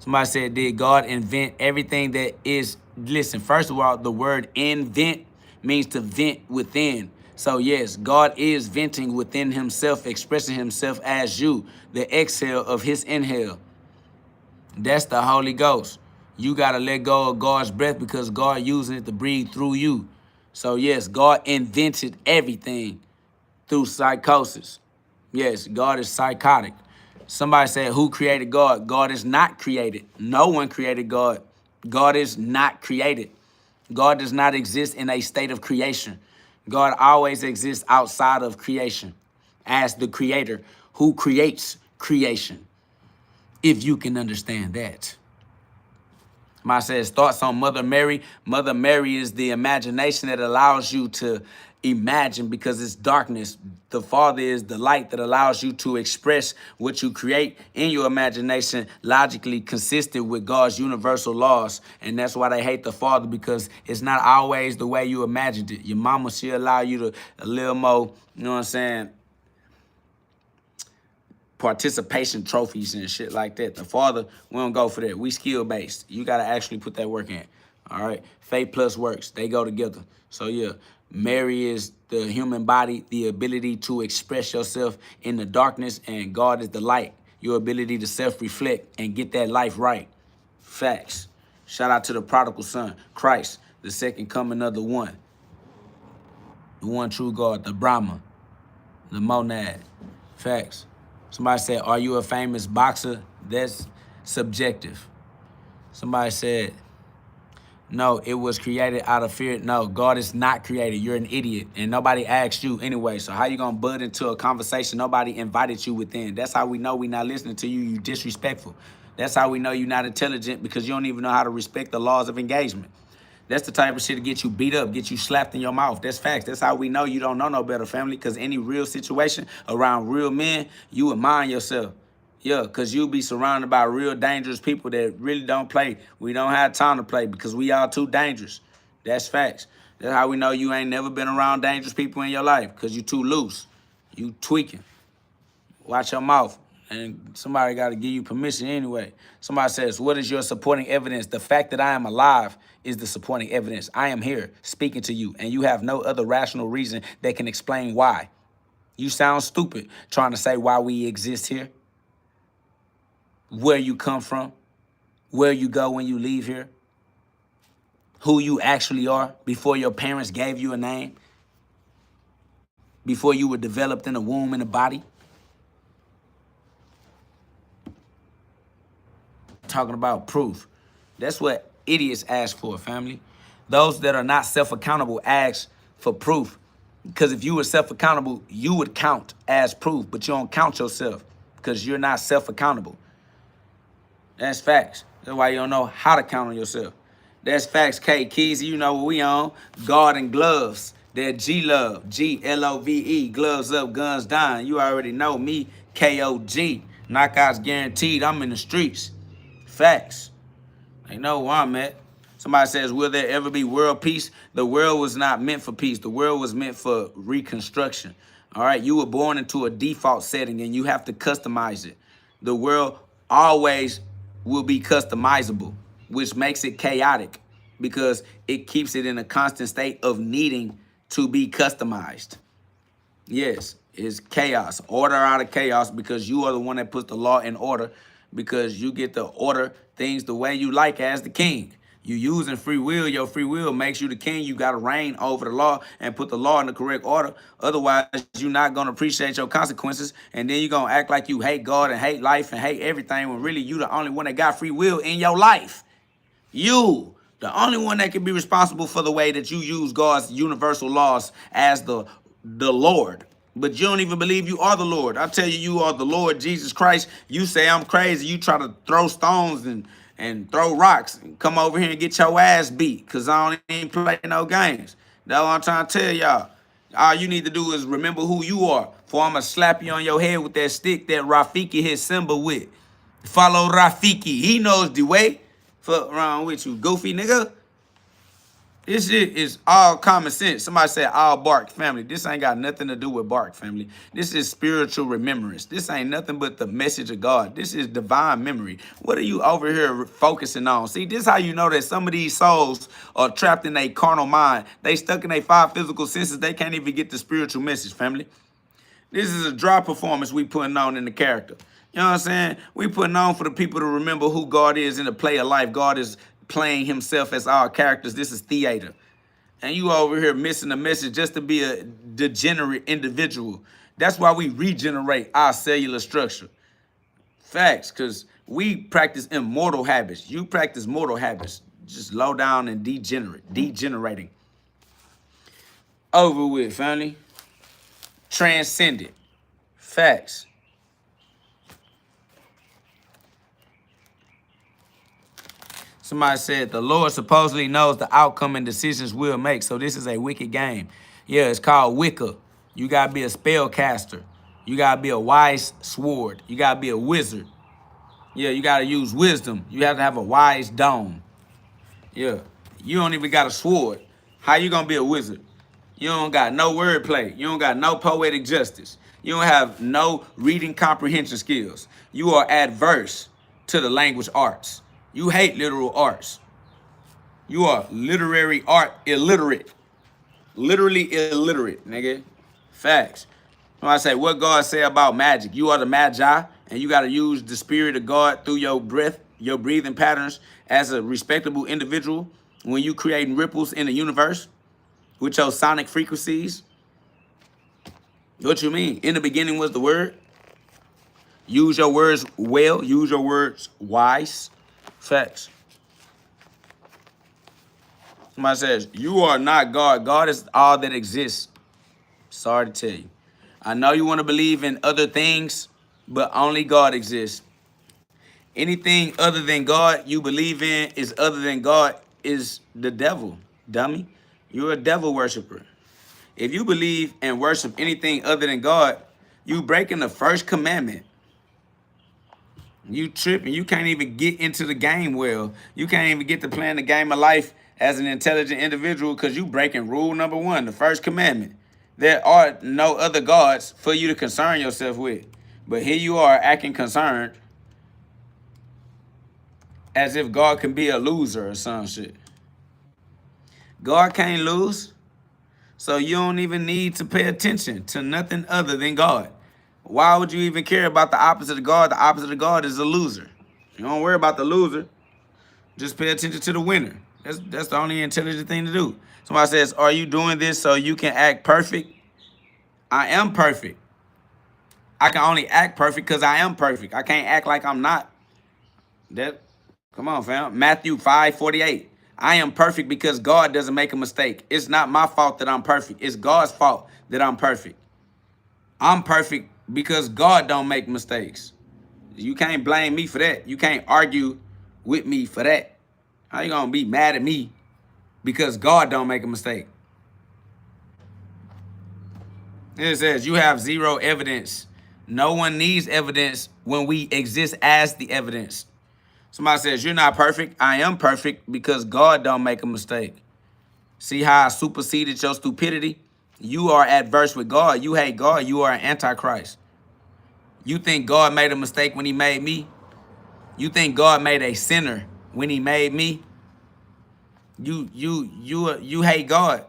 Somebody said, did God invent everything that is? Listen, first of all, the word invent means to vent within. So yes, God is venting within himself, expressing himself as you, the exhale of his inhale. That's the Holy Ghost. You got to let go of God's breath because God using it to breathe through you. So yes, God invented everything through psychosis. Yes, God is psychotic. Somebody said, who created God? God is not created. No one created God. God is not created. God does not exist in a state of creation. God always exists outside of creation as the creator who creates creation, if you can understand that. Somebody says, thoughts on Mother Mary. Mother Mary is the imagination that allows you to imagine because it's darkness. The Father is the light that allows you to express what you create in your imagination logically consistent with God's universal laws. And that's why they hate the Father, because it's not always the way you imagined it. Your mama, she'll allow you to a little more, you know what I'm saying, participation trophies and shit like that. The Father, we don't go for that. We skill-based. You got to actually put that work in. All right? Faith plus works. They go together. So, yeah, Mary is the human body, the ability to express yourself in the darkness, and God is the light, your ability to self-reflect and get that life right. Facts. Shout out to the prodigal son, Christ, the second coming of the one true God, the Brahma, the monad. Facts. Somebody said, are you a famous boxer? That's subjective. Somebody said, no, it was created out of fear. No, God is not created. You're an idiot. And nobody asked you anyway. So how you going to butt into a conversation nobody invited you within? That's how we know we not listening to you. You disrespectful. That's how we know you're not intelligent, because you don't even know how to respect the laws of engagement. That's the type of shit to get you beat up, get you slapped in your mouth. That's facts. That's how we know you don't know no better, family, because any real situation around real men, you would mind yourself. Yeah, because you'll be surrounded by real dangerous people that really don't play. We don't have time to play because we all too dangerous. That's facts. That's how we know you ain't never been around dangerous people in your life, because you too loose. You tweaking. Watch your mouth. And somebody got to give you permission anyway. Somebody says, what is your supporting evidence? The fact that I am alive is the supporting evidence. I am here speaking to you, and you have no other rational reason that can explain why. You sound stupid trying to say why we exist here, where you come from, where you go when you leave here, who you actually are before your parents gave you a name, before you were developed in the womb and the body. Talking about proof. That's what idiots ask for, family. Those that are not self-accountable ask for proof. Because if you were self-accountable, you would count as proof, but you don't count yourself because you're not self-accountable. That's facts. That's why you don't know how to count on yourself. That's facts, K. Keys, you know what we on. Guard and gloves. That G-Love, G-L-O-V-E, gloves up, guns down. You already know me, K-O-G. Knockouts guaranteed. I'm in the streets. Facts. They know where I'm at. Somebody says, will there ever be world peace? The world was not meant for peace. The world was meant for reconstruction. All right? You were born into a default setting, and you have to customize it. The world always will be customizable, which makes it chaotic because it keeps it in a constant state of needing to be customized. Yes, it's chaos. Order out of chaos, because you are the one that puts the law in order, because you get to order things the way you like as the king. You using free will. Your free will makes you the king. You got to reign over the law and put the law in the correct order. Otherwise, you're not going to appreciate your consequences. And then you're going to act like you hate God and hate life and hate everything when really you the only one that got free will in your life. You, the only one that can be responsible for the way that you use God's universal laws as the Lord. But you don't even believe you are the Lord. I tell you, you are the Lord Jesus Christ. You say I'm crazy. You try to throw stones and throw rocks and come over here and get your ass beat because I don't even play no games. That's what I'm trying to tell y'all. All you need to do is remember who you are. For I'm going to slap you on your head with that stick that Rafiki hit Simba with. Follow Rafiki. He knows the way. Fuck around with you, goofy nigga. This shit is all common sense. Somebody said all bark, family. This ain't got nothing to do with bark, family. This is spiritual remembrance. This ain't nothing but the message of God. This is divine memory. What are you over here focusing on? See, this is how you know that some of these souls are trapped in a carnal mind. They stuck in their 5 physical senses. They can't even get the spiritual message, family. This is a dry performance we putting on in the character. You know what I'm saying? We putting on for the people to remember who God is in the play of life. God is playing himself as our characters. This is theater. And you over here missing the message just to be a degenerate individual. That's why we regenerate our cellular structure. Facts, because we practice immortal habits. You practice mortal habits. Just low down and degenerating. Over with, family. Transcended. Facts. Somebody said the Lord supposedly knows the outcome and decisions we'll make. So this is a wicked game. Yeah, it's called Wicca. You got to be a spellcaster. You got to be a wise sword. You got to be a wizard. Yeah, you got to use wisdom. You have to have a wise dome. Yeah, you don't even got a sword. How you going to be a wizard? You don't got no wordplay. You don't got no poetic justice. You don't have no reading comprehension skills. You are adverse to the language arts. You hate literal arts. You are literary art illiterate. Literally illiterate, nigga. Facts. When I say what God say about magic, you are the magi, and you got to use the spirit of God through your breath, your breathing patterns as a respectable individual when you creating ripples in the universe with your sonic frequencies. What you mean? In the beginning was the word. Use your words well. Use your words wise. Facts. Somebody says, you are not God. God is all that exists. Sorry to tell you. I know you want to believe in other things, but only God exists. Anything other than God you believe in is other than God is the devil, dummy. You're a devil worshiper. If you believe and worship anything other than God, you breaking the first commandment. You tripping. You can't even get into the game well. You can't even get to playing the game of life as an intelligent individual because you breaking rule number 1, the first commandment. There are no other gods for you to concern yourself with. But here you are acting concerned as if God can be a loser or some shit. God can't lose. So you don't even need to pay attention to nothing other than God. Why would you even care about the opposite of God? The opposite of God is a loser. You don't worry about the loser. Just pay attention to the winner. That's the only intelligent thing to do. Somebody says, are you doing this so you can act perfect? I am perfect. I can only act perfect because I am perfect. I can't act like I'm not. Come on, fam. Matthew 5:48. I am perfect because God doesn't make a mistake. It's not my fault that I'm perfect. It's God's fault that I'm perfect. I'm perfect because God don't make mistakes. You can't blame me for that. You can't argue with me for that. How you gonna be mad at me because God don't make a mistake? It says you have zero evidence. No one needs evidence when we exist as the evidence. Somebody says, you're not perfect. I am perfect because God don't make a mistake. See how I superseded your stupidity? You are adverse with God. You hate God. You are an antichrist. You think God made a mistake when he made me? You think God made a sinner when he made me? You hate God.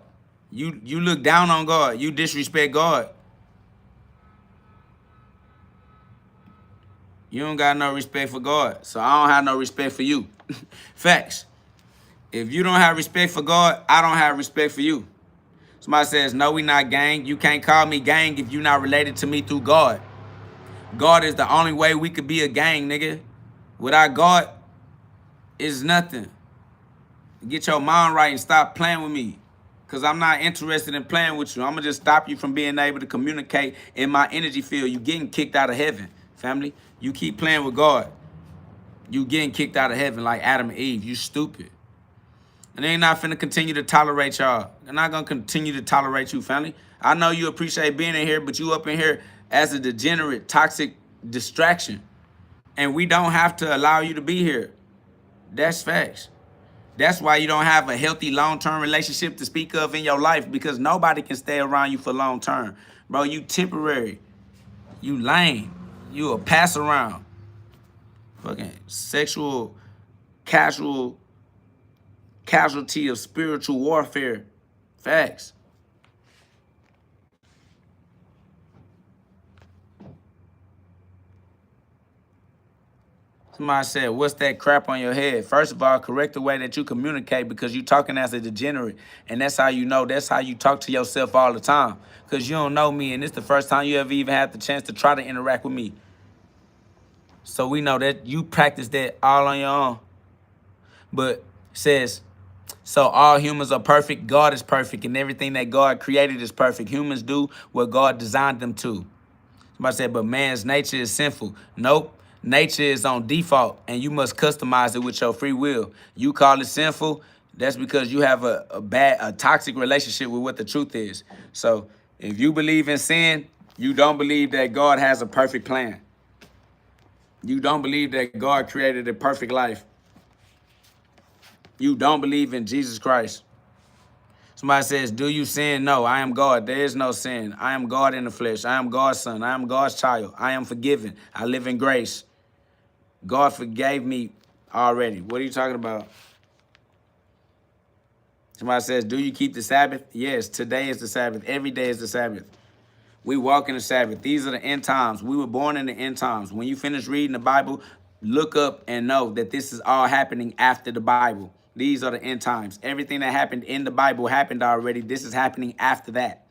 You look down on God. You disrespect God. You don't got no respect for God. So I don't have no respect for you. Facts. If you don't have respect for God, I don't have respect for you. Somebody says, no, we not gang. You can't call me gang if you're not related to me through God. God is the only way we could be a gang, nigga. Without God, it's nothing. Get your mind right and stop playing with me. Because I'm not interested in playing with you. I'm going to just stop you from being able to communicate in my energy field. You getting kicked out of heaven, family. You keep playing with God. You getting kicked out of heaven like Adam and Eve. You stupid. And they ain't not finna continue to tolerate y'all. They're not going to continue to tolerate you, family. I know you appreciate being in here, but you up in here as a degenerate, toxic distraction. And we don't have to allow you to be here. That's facts. That's why you don't have a healthy long-term relationship to speak of in your life, because nobody can stay around you for long-term. Bro, you temporary. You lame. You a pass around. Fucking sexual, casualty of spiritual warfare. Facts. Somebody said, what's that crap on your head? First of all, correct the way that you communicate, because you talking as a degenerate. And that's how you know. That's how you talk to yourself all the time. Because you don't know me, and it's the first time you ever even had the chance to try to interact with me. So we know that you practice that all on your own. But it says, so all humans are perfect. God is perfect, and everything that God created is perfect. Humans do what God designed them to. Somebody said, but man's nature is sinful. Nope. Nature is on default, and you must customize it with your free will. You call it sinful, that's because you have a toxic relationship with what the truth is. So if you believe in sin, you don't believe that God has a perfect plan. You don't believe that God created a perfect life. You don't believe in Jesus Christ. Somebody says, do you sin? No, I am God. There is no sin. I am God in the flesh. I am God's son. I am God's child. I am forgiven. I live in grace. God forgave me already. What are you talking about? Somebody says, do you keep the Sabbath? Yes, today is the Sabbath. Every day is the Sabbath. We walk in the Sabbath. These are the end times. We were born in the end times. When you finish reading the Bible, look up and know that this is all happening after the Bible. These are the end times. Everything that happened in the Bible happened already. This is happening after that.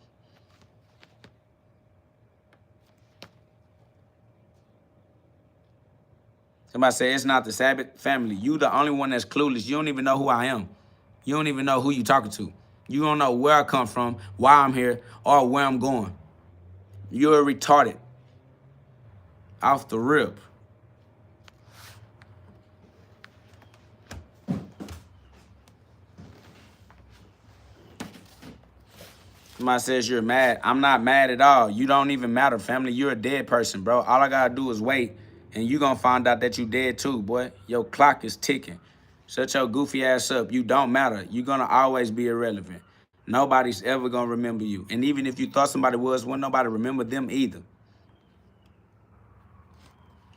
Somebody say, it's not the Sabbath. Family, you the only one that's clueless. You don't even know who I am. You don't even know who you talking to. You don't know where I come from, why I'm here, or where I'm going. You're retarded. Off the rip. Somebody says you're mad. I'm not mad at all. You don't even matter, family. You're a dead person, bro. All I gotta do is wait, and you gonna find out that you dead too, boy. Your clock is ticking. Shut your goofy ass up. You don't matter. You're gonna always be irrelevant. Nobody's ever gonna remember you. And even if you thought somebody was, wouldn't nobody remember them either.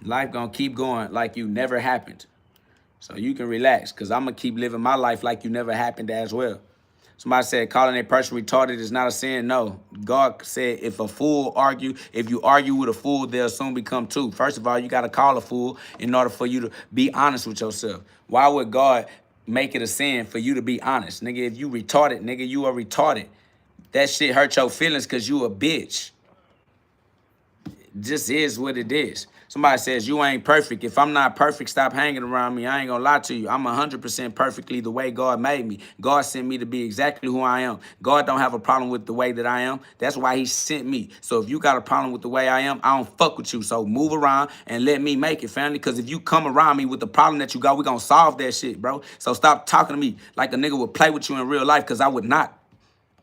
Life gonna keep going like you never happened. So you can relax, because I'm gonna keep living my life like you never happened as well. Somebody said calling a person retarded is not a sin. No. God said if you argue with a fool, they'll soon become two. First of all, you got to call a fool in order for you to be honest with yourself. Why would God make it a sin for you to be honest? Nigga, if you retarded, nigga, you are retarded. That shit hurt your feelings because you a bitch. Just is what it is. Somebody says you ain't perfect. If I'm not perfect, stop hanging around me. I ain't gonna lie to you. I'm 100% perfectly the way God made me. God sent me to be exactly who I am. God don't have a problem with the way that I am. That's why he sent me. So if you got a problem with the way I am, I don't fuck with you. So move around and let me make it, family. Because if you come around me with the problem that you got, we gonna solve that shit, bro. So stop talking to me like a nigga would play with you in real life, because I would not.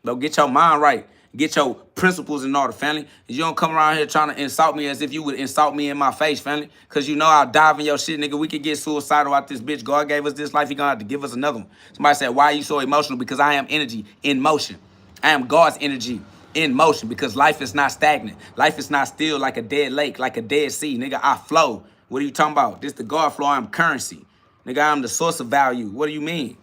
Bro, get your mind right. Get your principles in order, family. You don't come around here trying to insult me as if you would insult me in my face, family. Because you know I'll dive in your shit, nigga. We could get suicidal out this bitch. God gave us this life. He gonna have to give us another one. Somebody said, why are you so emotional? Because I am energy in motion. I am God's energy in motion, because life is not stagnant. Life is not still like a dead lake, like a dead sea. Nigga, I flow. What are you talking about? This the God flow. I'm currency. Nigga, I'm the source of value. What do you mean?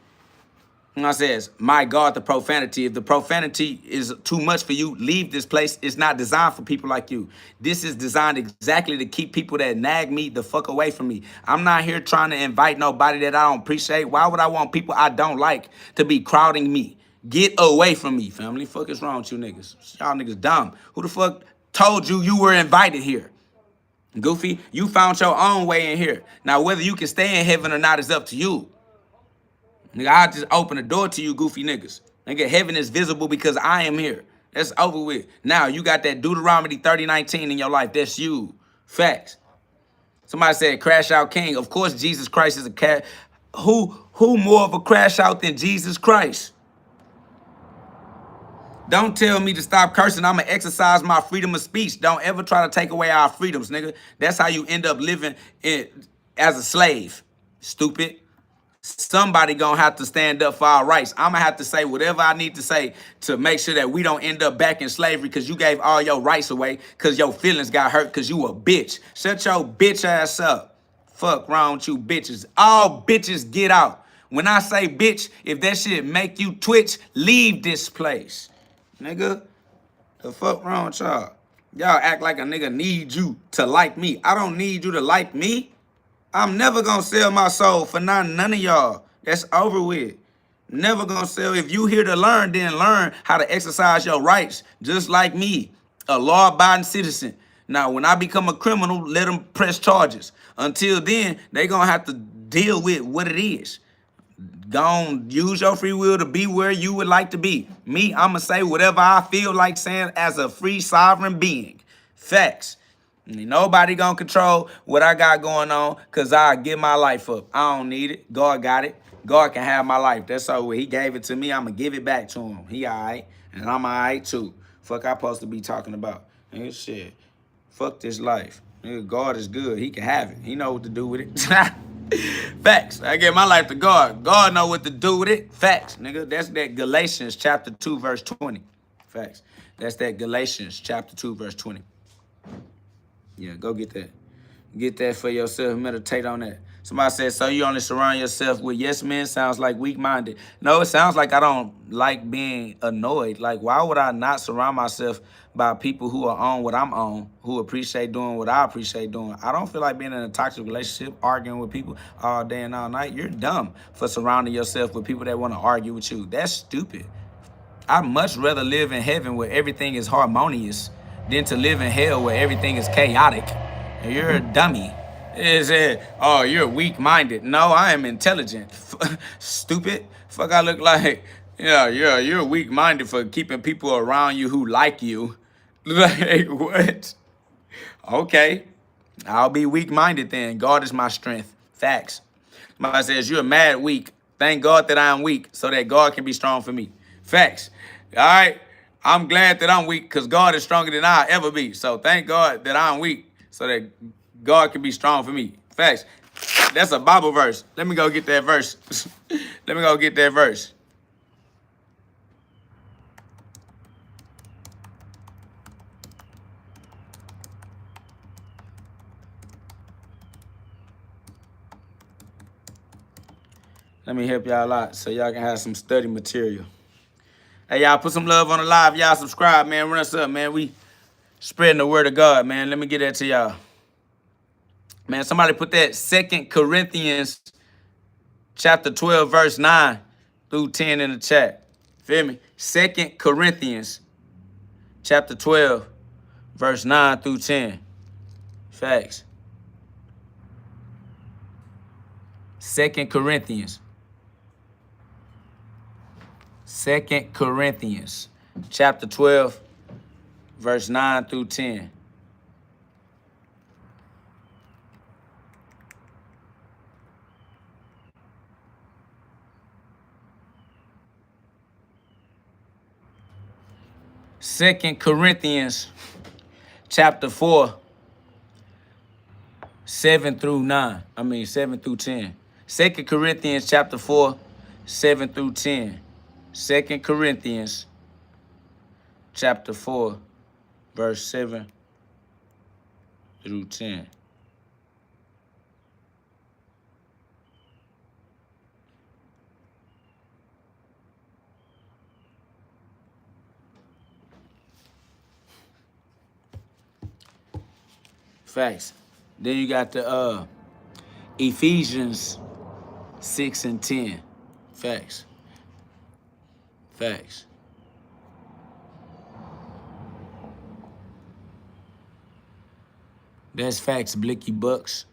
And I says, my God, the profanity. If the profanity is too much for you, leave this place. It's not designed for people like you. This is designed exactly to keep people that nag me the fuck away from me. I'm not here trying to invite nobody that I don't appreciate. Why would I want people I don't like to be crowding me? Get away from me, family. Fuck is wrong with you niggas? Y'all niggas dumb. Who the fuck told you you were invited here? Goofy, you found your own way in here. Now, whether you can stay in heaven or not is up to you. Nigga, I just open the door to you goofy niggas. Nigga, heaven is visible because I am here. That's over with. Now, you got that Deuteronomy 30:19 in your life. That's you. Facts. Somebody said crash out king. Of course, Jesus Christ is a cat. Who more of a crash out than Jesus Christ? Don't tell me to stop cursing. I'm going to exercise my freedom of speech. Don't ever try to take away our freedoms, nigga. That's how you end up living as a slave. Stupid. Somebody gonna have to stand up for our rights. I'm gonna have to say whatever I need to say to make sure that we don't end up back in slavery because you gave all your rights away because your feelings got hurt because you a bitch. Shut your bitch ass up. Fuck wrong with you bitches. All bitches get out. When I say bitch, if that shit make you twitch, leave this place. Nigga, the fuck wrong with y'all? Y'all act like a nigga need you to like me. I don't need you to like me. I'm never gonna sell my soul for none of y'all. That's over with. Never gonna sell. If you here to learn, then learn how to exercise your rights, just like me, a law-abiding citizen. Now, when I become a criminal, let them press charges. Until then, they gonna have to deal with what it is. Go use your free will to be where you would like to be. Me, I'ma say whatever I feel like saying as a free sovereign being. Facts. Ain't nobody gonna control what I got going on because I give my life up. I don't need it. God got it. God can have my life. That's all. He gave it to me. I'm gonna give it back to him. He all right. And I'm all right too. Fuck I supposed to be talking about. Nigga, shit. Fuck this life. Nigga, God is good. He can have it. He know what to do with it. Facts. I give my life to God. God know what to do with it. Facts, nigga. That's that Galatians chapter 2, verse 20. Facts. That's that Galatians chapter 2, verse 20. Yeah, go get that. Get that for yourself. Meditate on that. Somebody said, so you only surround yourself with yes men? Sounds like weak-minded. No, it sounds like I don't like being annoyed. Like, why would I not surround myself by people who are on what I'm on, who appreciate doing what I appreciate doing? I don't feel like being in a toxic relationship, arguing with people all day and all night. You're dumb for surrounding yourself with people that want to argue with you. That's stupid. I'd much rather live in heaven where everything is harmonious than to live in hell where everything is chaotic. And you're a dummy. It said, oh, you're weak-minded. No, I am intelligent. Stupid. Fuck, I look like, yeah, you're weak-minded for keeping people around you who like you. Like, what? Okay. I'll be weak-minded then. God is my strength. Facts. Somebody says, you're mad weak. Thank God that I'm weak so that God can be strong for me. Facts. All right? I'm glad that I'm weak because God is stronger than I'll ever be. So thank God that I'm weak so that God can be strong for me. Facts. That's a Bible verse. Let me go get that verse. Let me go get that verse. Let me help y'all out so y'all can have some study material. Hey, y'all, put some love on the live. Y'all subscribe, man. Run us up, man. We spreading the word of God, man. Let me get that to y'all. Man, somebody put that 2 Corinthians chapter 12, verse 9 through 10 in the chat. Feel me? 2 Corinthians chapter 12, verse 9 through 10. Facts. 2 Corinthians. 2 Corinthians chapter 12, verse 9 through 10. Second Corinthians chapter 4, 7 through 9. 7 through 10. 2 Corinthians chapter 4, 7 through 10. 2 Corinthians chapter 4, verse 7 through 10. Facts. Then you got the Ephesians 6 and 10. Facts. Facts. That's facts, Blicky Bucks.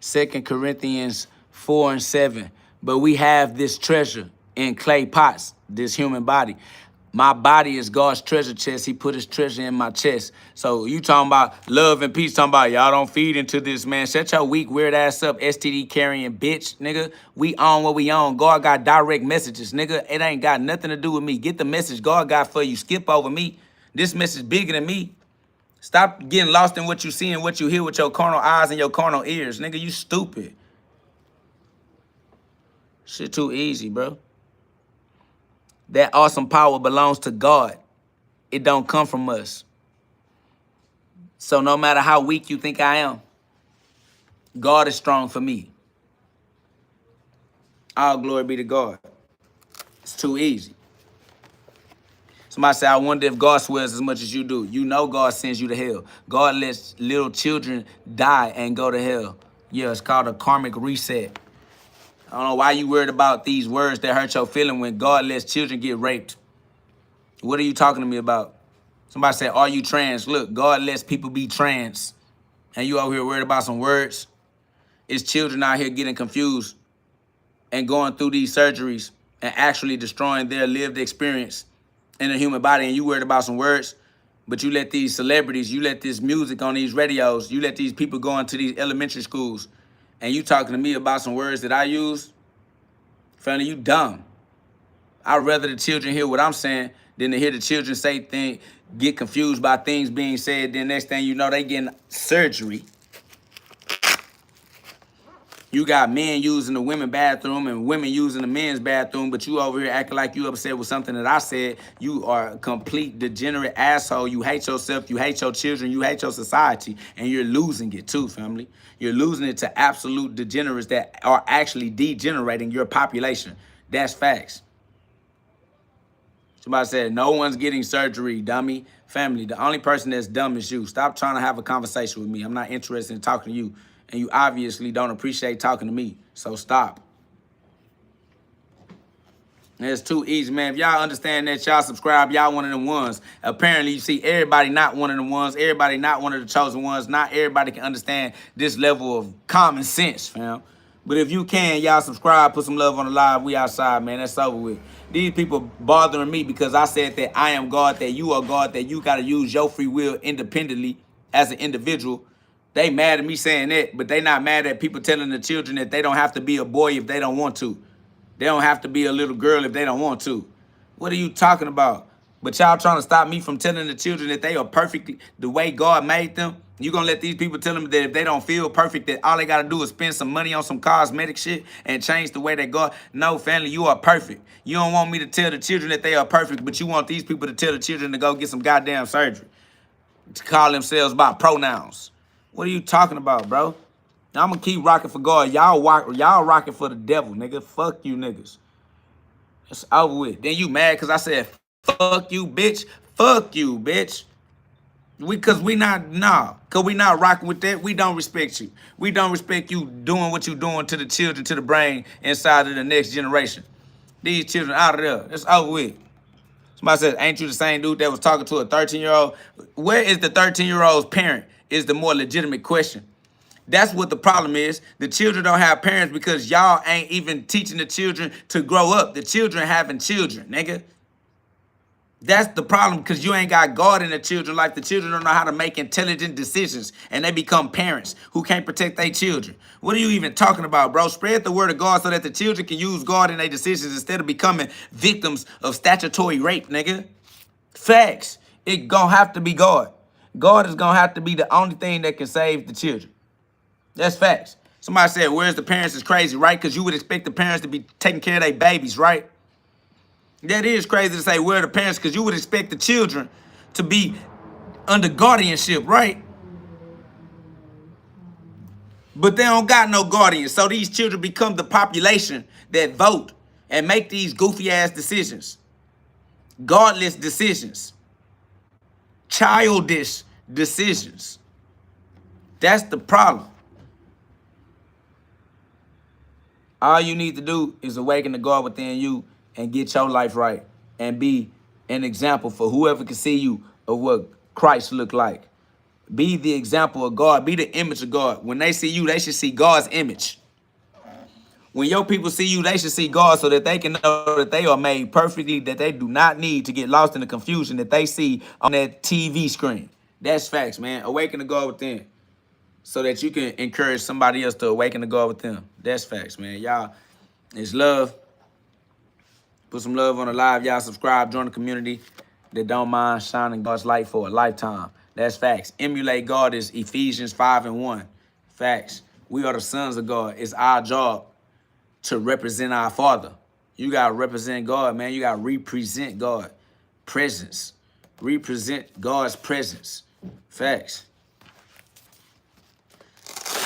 Second Corinthians 4 and 7. But we have this treasure in clay pots, this human body. My body is God's treasure chest. He put his treasure in my chest. So you talking about love and peace, talking about y'all don't feed into this, man. Shut your weak, weird ass up, STD carrying bitch, nigga. We own what we own. God got direct messages, nigga. It ain't got nothing to do with me. Get the message God got for you. Skip over me. This message bigger than me. Stop getting lost in what you see and what you hear with your carnal eyes and your carnal ears. Nigga, you stupid. Shit too easy, bro. That awesome power belongs to God. It don't come from us. So no matter how weak you think I am, God is strong for me. All glory be to God. It's too easy. Somebody say, I wonder if God swears as much as you do. You know God sends you to hell. God lets little children die and go to hell. Yeah, it's called a karmic reset. I don't know why you worried about these words that hurt your feeling when God lets children get raped. What are you talking to me about? Somebody said, are you trans? Look, God lets people be trans. And you over here worried about some words? It's children out here getting confused and going through these surgeries and actually destroying their lived experience in a human body. And you worried about some words? But you let these celebrities, you let this music on these radios, you let these people go into these elementary schools, and you talking to me about some words that I use? Family, you dumb. I'd rather the children hear what I'm saying than to hear the children say things, get confused by things being said. Then next thing you know, they getting surgery. You got men using the women's bathroom and women using the men's bathroom, but you over here acting like you upset with something that I said. You are a complete degenerate asshole. You hate yourself, you hate your children, you hate your society, and you're losing it too, family. You're losing it to absolute degenerates that are actually degenerating your population. That's facts. Somebody said, no one's getting surgery, dummy. Family, the only person that's dumb is you. Stop trying to have a conversation with me. I'm not interested in talking to you. And you obviously don't appreciate talking to me. So stop. It's too easy, man. If y'all understand that, y'all subscribe, y'all one of them ones. Apparently, you see everybody not one of them ones. Everybody not one of the chosen ones. Not everybody can understand this level of common sense, fam. But if you can, y'all subscribe, put some love on the live. We outside, man. That's over with. These people bothering me because I said that I am God, that you are God, that you got to use your free will independently as an individual. They mad at me saying that, but they not mad at people telling the children that they don't have to be a boy if they don't want to. They don't have to be a little girl if they don't want to. What are you talking about? But y'all trying to stop me from telling the children that they are perfect the way God made them? You gonna let these people tell them that if they don't feel perfect, that all they gotta do is spend some money on some cosmetic shit and change the way they go? No, family, you are perfect. You don't want me to tell the children that they are perfect, but you want these people to tell the children to go get some goddamn surgery, to call themselves by pronouns. What are you talking about, bro? I'm gonna keep rocking for God. Y'all rocking for the devil, nigga. Fuck you niggas. It's over with. Then you mad because I said, fuck you, bitch. Fuck you, bitch. Cause we not rocking with that. We don't respect you. We don't respect you doing what you doing to the children, to the brain inside of the next generation. These children out of there. It's over with. Somebody says, ain't you the same dude that was talking to a 13-year-old? Where is the 13-year-old's parent is the more legitimate question. That's what the problem is. The children don't have parents because y'all ain't even teaching the children to grow up. The children having children, nigga. That's the problem because you ain't got God in the children life. The children don't know how to make intelligent decisions and they become parents who can't protect their children. What are you even talking about, bro? Spread the word of God so that the children can use God in their decisions instead of becoming victims of statutory rape, nigga. Facts. It gonna have to be God. God is gonna have to be the only thing that can save the children. That's facts. Somebody said, where's the parents is crazy, right? Because you would expect the parents to be taking care of their babies, right? That is crazy to say, where are the parents? Because you would expect the children to be under guardianship, right? But they don't got no guardians. So these children become the population that vote and make these goofy ass decisions. Godless decisions. Childish decisions. That's the problem. All you need to do is awaken the God within you and get your life right and be an example for whoever can see you of what Christ looked like. Be the example of God. Be the image of God. When they see you, they should see God's image. When your people see you, they should see God so that they can know that they are made perfectly, that they do not need to get lost in the confusion that they see on that TV screen. That's facts, man. Awaken the God within so that you can encourage somebody else to awaken the God within. That's facts, man. Y'all, it's love. Put some love on the live. Y'all subscribe, join the community that don't mind shining God's light for a lifetime. That's facts. Emulate God is Ephesians 5:1. Facts. We are the sons of God. It's our job to represent our Father. You got to represent God, man. You got to represent God. Presence. Represent God's presence. Facts.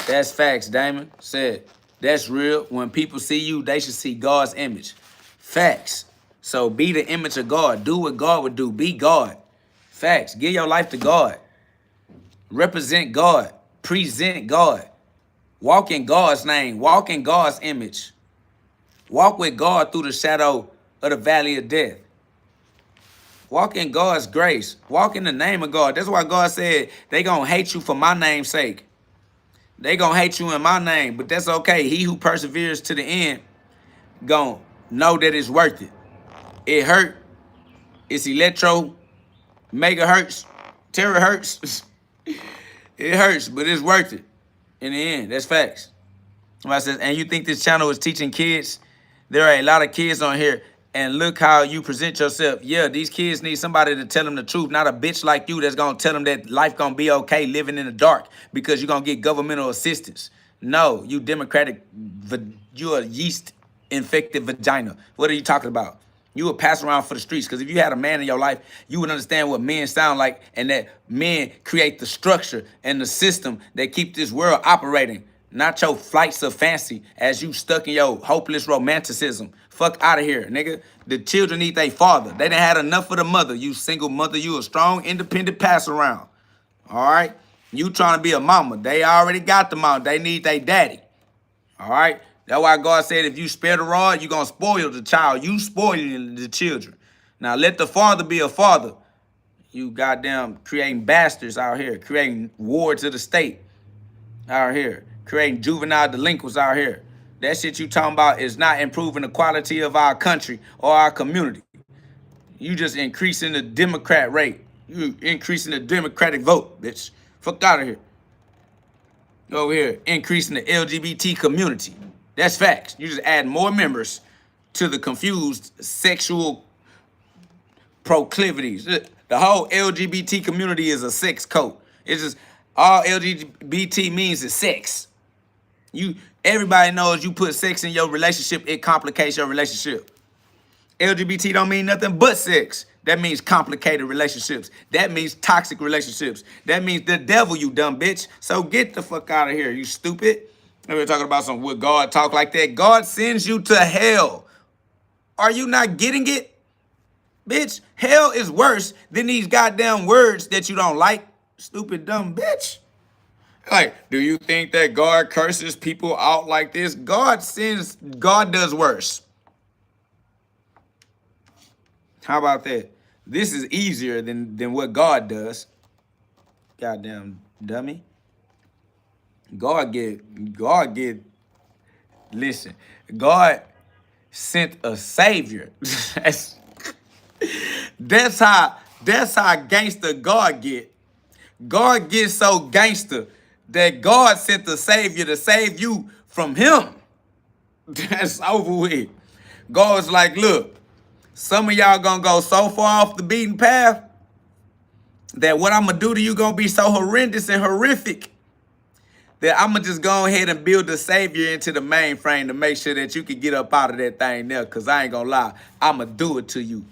That's facts, Damon said. That's real. When people see you, they should see God's image. Facts. So be the image of God. Do what God would do. Be God. Facts. Give your life to God. Represent God. Present God. Walk in God's name. Walk in God's image. Walk with God through the shadow of the valley of death. Walk in God's grace. Walk in the name of God. That's why God said they going to hate you for my name's sake. They going to hate you in my name, but that's okay. He who perseveres to the end going to know that it's worth it. It hurt. It's electro, megahertz, terahertz. It hurts, but it's worth it in the end. That's facts. Somebody says, and you think this channel is teaching kids? There are a lot of kids on here, and look how you present yourself. Yeah, these kids need somebody to tell them the truth, not a bitch like you that's going to tell them that life going to be okay living in the dark because you're going to get governmental assistance. No, you democratic, you're a yeast-infected vagina. What are you talking about? You would pass around for the streets because if you had a man in your life, you would understand what men sound like and that men create the structure and the system that keep this world operating. Not your flights of fancy as you stuck in your hopeless romanticism. Fuck out of here, nigga. The children need their father. They done had enough of the mother. You single mother, you a strong, independent pass around. All right? You trying to be a mama. They already got the mama. They need their daddy. All right? That's why God said if you spare the rod, you're going to spoil the child. You spoiling the children. Now let the father be a father. You goddamn creating bastards out here. Creating wards of the state out here. Creating juvenile delinquents out here. That shit you talking about is not improving the quality of our country or our community. You just increasing the Democrat rate. You increasing the Democratic vote, bitch. Fuck out of here. Over here, increasing the LGBT community. That's facts. You just add more members to the confused sexual proclivities. The whole LGBT community is a sex cult. It's just all LGBT means is sex. Everybody knows you put sex in your relationship, it complicates your relationship. LGBT don't mean nothing but sex. That means complicated relationships. That means toxic relationships. That means the devil, you dumb bitch. So get the fuck out of here, you stupid. We're talking about some would God talk like that. God sends you to hell. Are you not getting it? Bitch, hell is worse than these goddamn words that you don't like. Stupid dumb bitch. Like, do you think that God curses people out like this? God does worse. How about that? This is easier than what God does. Goddamn dummy. Listen, God sent a savior. That's how gangster God get. God gets so gangster that God sent the savior to save you from him. That's over with. God's like, look, some of y'all gonna go so far off the beaten path that what I'm gonna do to you gonna be so horrendous and horrific that I'm gonna just go ahead and build the savior into the mainframe to make sure that you can get up out of that thing there. Cause I ain't gonna lie, I'm gonna do it to you.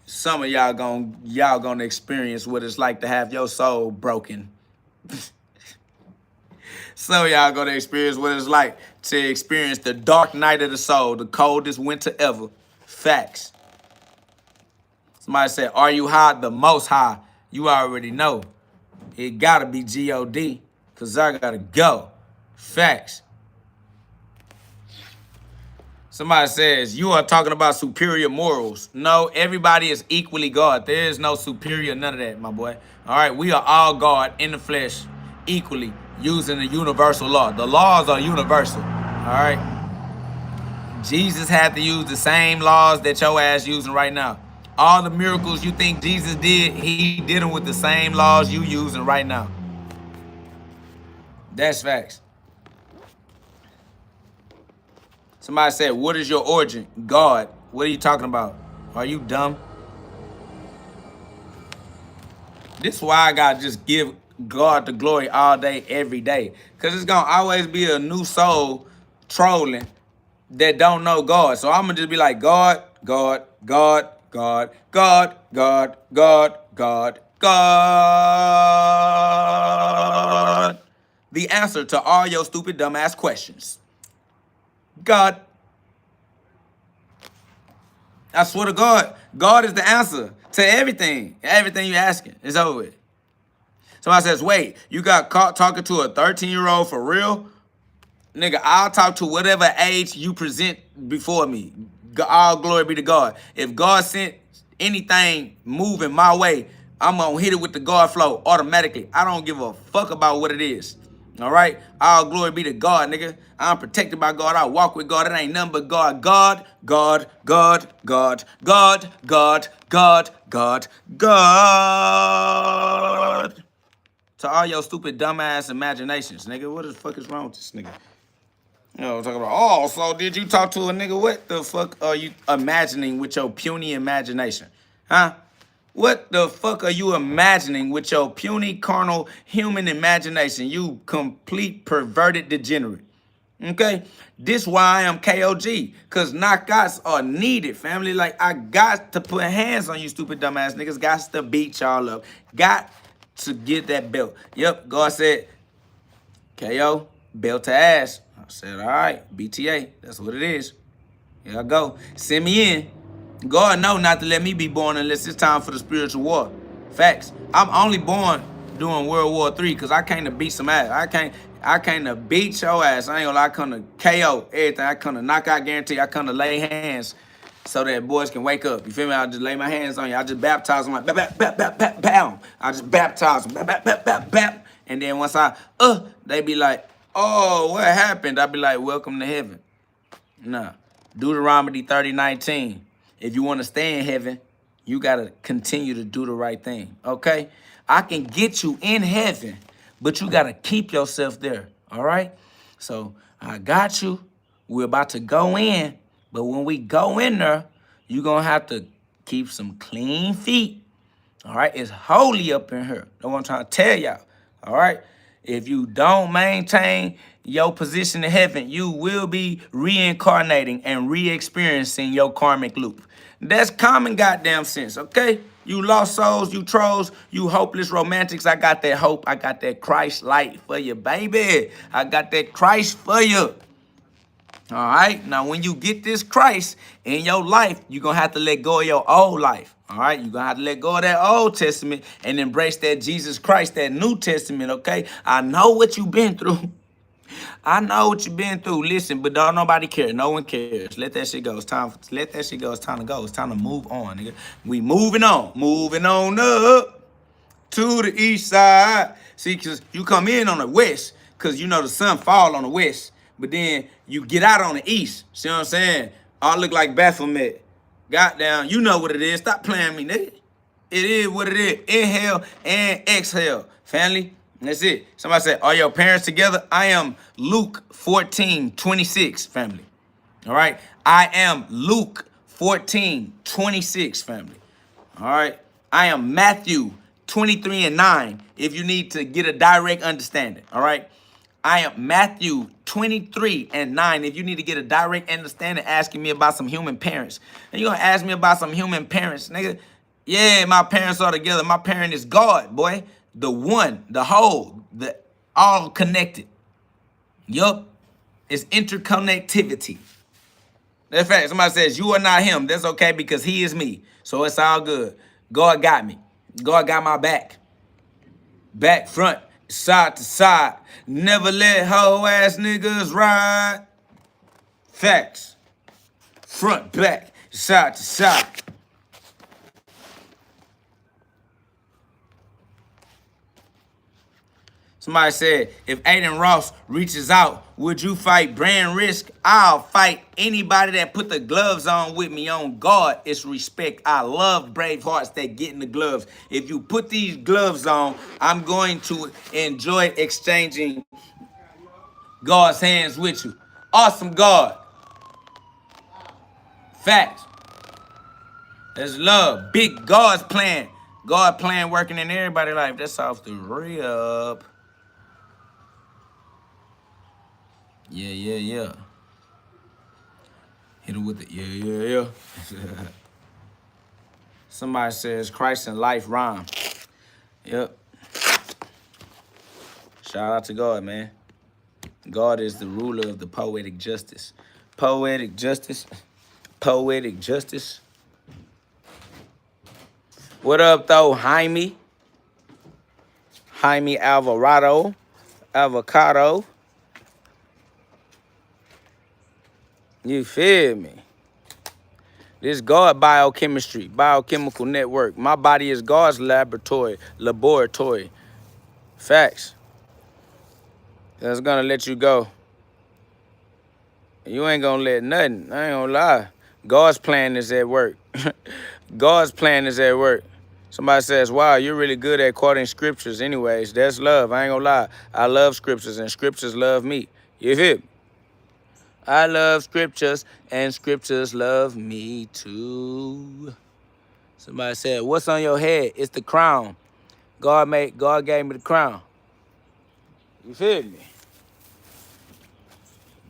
Some of y'all gonna experience what it's like to have your soul broken. Some of y'all gonna experience what it's like to experience the dark night of the soul, the coldest winter ever. Facts. Somebody said, are you high? The most high. You already know. It gotta be GhOD, because I gotta go. Facts. Somebody says, you are talking about superior morals. No, everybody is equally God. There is no superior, none of that, my boy. All right, we are all God in the flesh, equally, using the universal law. The laws are universal, all right? Jesus had to use the same laws that your ass using right now. All the miracles you think Jesus did, he did them with the same laws you using right now. That's facts. Somebody said, what is your origin? God. What are you talking about? Are you dumb? This is why I gotta just give God the glory all day, every day. Because it's gonna always be a new soul trolling that don't know God. So I'm gonna just be like, God, God, God, God, God, God, God, God, God. The answer to all your stupid, dumbass questions. God. I swear to God, God is the answer to everything. Everything you're asking. It's over with. Somebody says, wait, you got caught talking to a 13-year-old for real? Nigga, I'll talk to whatever age you present before me. All glory be to God. If God sent anything moving my way, I'm going to hit it with the God flow automatically. I don't give a fuck about what it is. All right? All glory be to God, nigga. I'm protected by God. I walk with God. It ain't nothing but God. God, God, God, God, God, God, God, God, God. To all your stupid, dumbass imaginations, nigga. What the fuck is wrong with this nigga? You know, talking about, oh, so did you talk to a nigga? What the fuck are you imagining with your puny imagination? Huh? What the fuck are you imagining with your puny, carnal, human imagination? You complete, perverted degenerate. Okay? This why I am KOG. Because knockouts are needed, family. Like, I got to put hands on you stupid, dumbass niggas. Got to beat y'all up. Got to get that belt. Yep, God said, KO, belt to ass. I said, all right, BTA, that's what it is. Here I go. Send me in. God know not to let me be born unless it's time for the spiritual war. Facts. I'm only born during World War III because I came to beat some ass. I came to beat your ass. I ain't gonna lie, I come to KO everything. I come to knock out guarantee. I come to lay hands so that boys can wake up. You feel me? I just lay my hands on you. I just baptize them like bap, bap, bap, bap, bam. I just baptize them, bap, bap, bap, bap, bap. And then once they be like, oh, what happened? I be like, welcome to heaven. Nah. Deuteronomy 30:19. If you want to stay in heaven, you got to continue to do the right thing, okay? I can get you in heaven, but you got to keep yourself there, all right? So I got you. We're about to go in, but when we go in there, you're going to have to keep some clean feet, all right? It's holy up in here. That's what I'm trying to tell y'all, all right? If you don't maintain your position in heaven, you will be reincarnating and re-experiencing your karmic loop. That's common goddamn sense, okay? You lost souls, you trolls, you hopeless romantics. I got that hope. I got that Christ light for you, baby. I got that Christ for you. All right? Now, when you get this Christ in your life, you're going to have to let go of your old life. All right? You're going to have to let go of that Old Testament and embrace that Jesus Christ, that New Testament, okay? I know what you've been through. I know what you've been through. Listen, but don't nobody care. No one cares. Let that shit go. It's time. Let that shit go. It's time to go. It's time to move on, nigga. We moving on. Moving on up to the east side. See, because you come in on the west because, you know, the sun fall on the west. But then you get out on the east. See what I'm saying? I look like Baphomet. Goddamn, you know what it is. Stop playing me, nigga. It is what it is. Inhale and exhale. Family, that's it. Somebody said, are your parents together? I am Luke 14:26, family. All right? I am Luke 14:26, family. All right? I am Matthew 23:9, if you need to get a direct understanding. All right? I am Matthew 23:9. If you need to get a direct understanding, asking me about some human parents. And you're going to ask me about some human parents, nigga. Yeah, my parents are together. My parent is God, boy. The one, the whole, the all connected. Yup. It's interconnectivity. That's fact. Somebody says, you are not him. That's okay because he is me. So it's all good. God got me. God got my back. Back, front, side to side. Never let hoe ass niggas ride. Facts. Front, back, side to side. Somebody said, if Aiden Ross reaches out, would you fight brand risk? I'll fight anybody that put the gloves on with me on guard. It's respect. I love brave hearts that get in the gloves. If you put these gloves on, I'm going to enjoy exchanging God's hands with you. Awesome God. Facts. That's love. Big God's plan. God plan working in everybody's life. That's off the rip. Yeah. Hit him with it. Yeah. Somebody says Christ and life rhyme. Yep. Shout out to God, man. God is the ruler of the poetic justice. Poetic justice. Poetic justice. What up, though, Jaime? Jaime Alvarado. Avocado. You feel me? This God biochemistry, biochemical network. My body is God's laboratory. Facts. That's gonna let you go. You ain't gonna let nothing. I ain't gonna lie. God's plan is at work. God's plan is at work. Somebody says, wow, you're really good at quoting scriptures anyways. That's love. I ain't gonna lie. I love scriptures and scriptures love me. You feel me? I love scriptures and scriptures love me too. Somebody said, what's on your head? It's the crown. God gave me the crown. You feel me?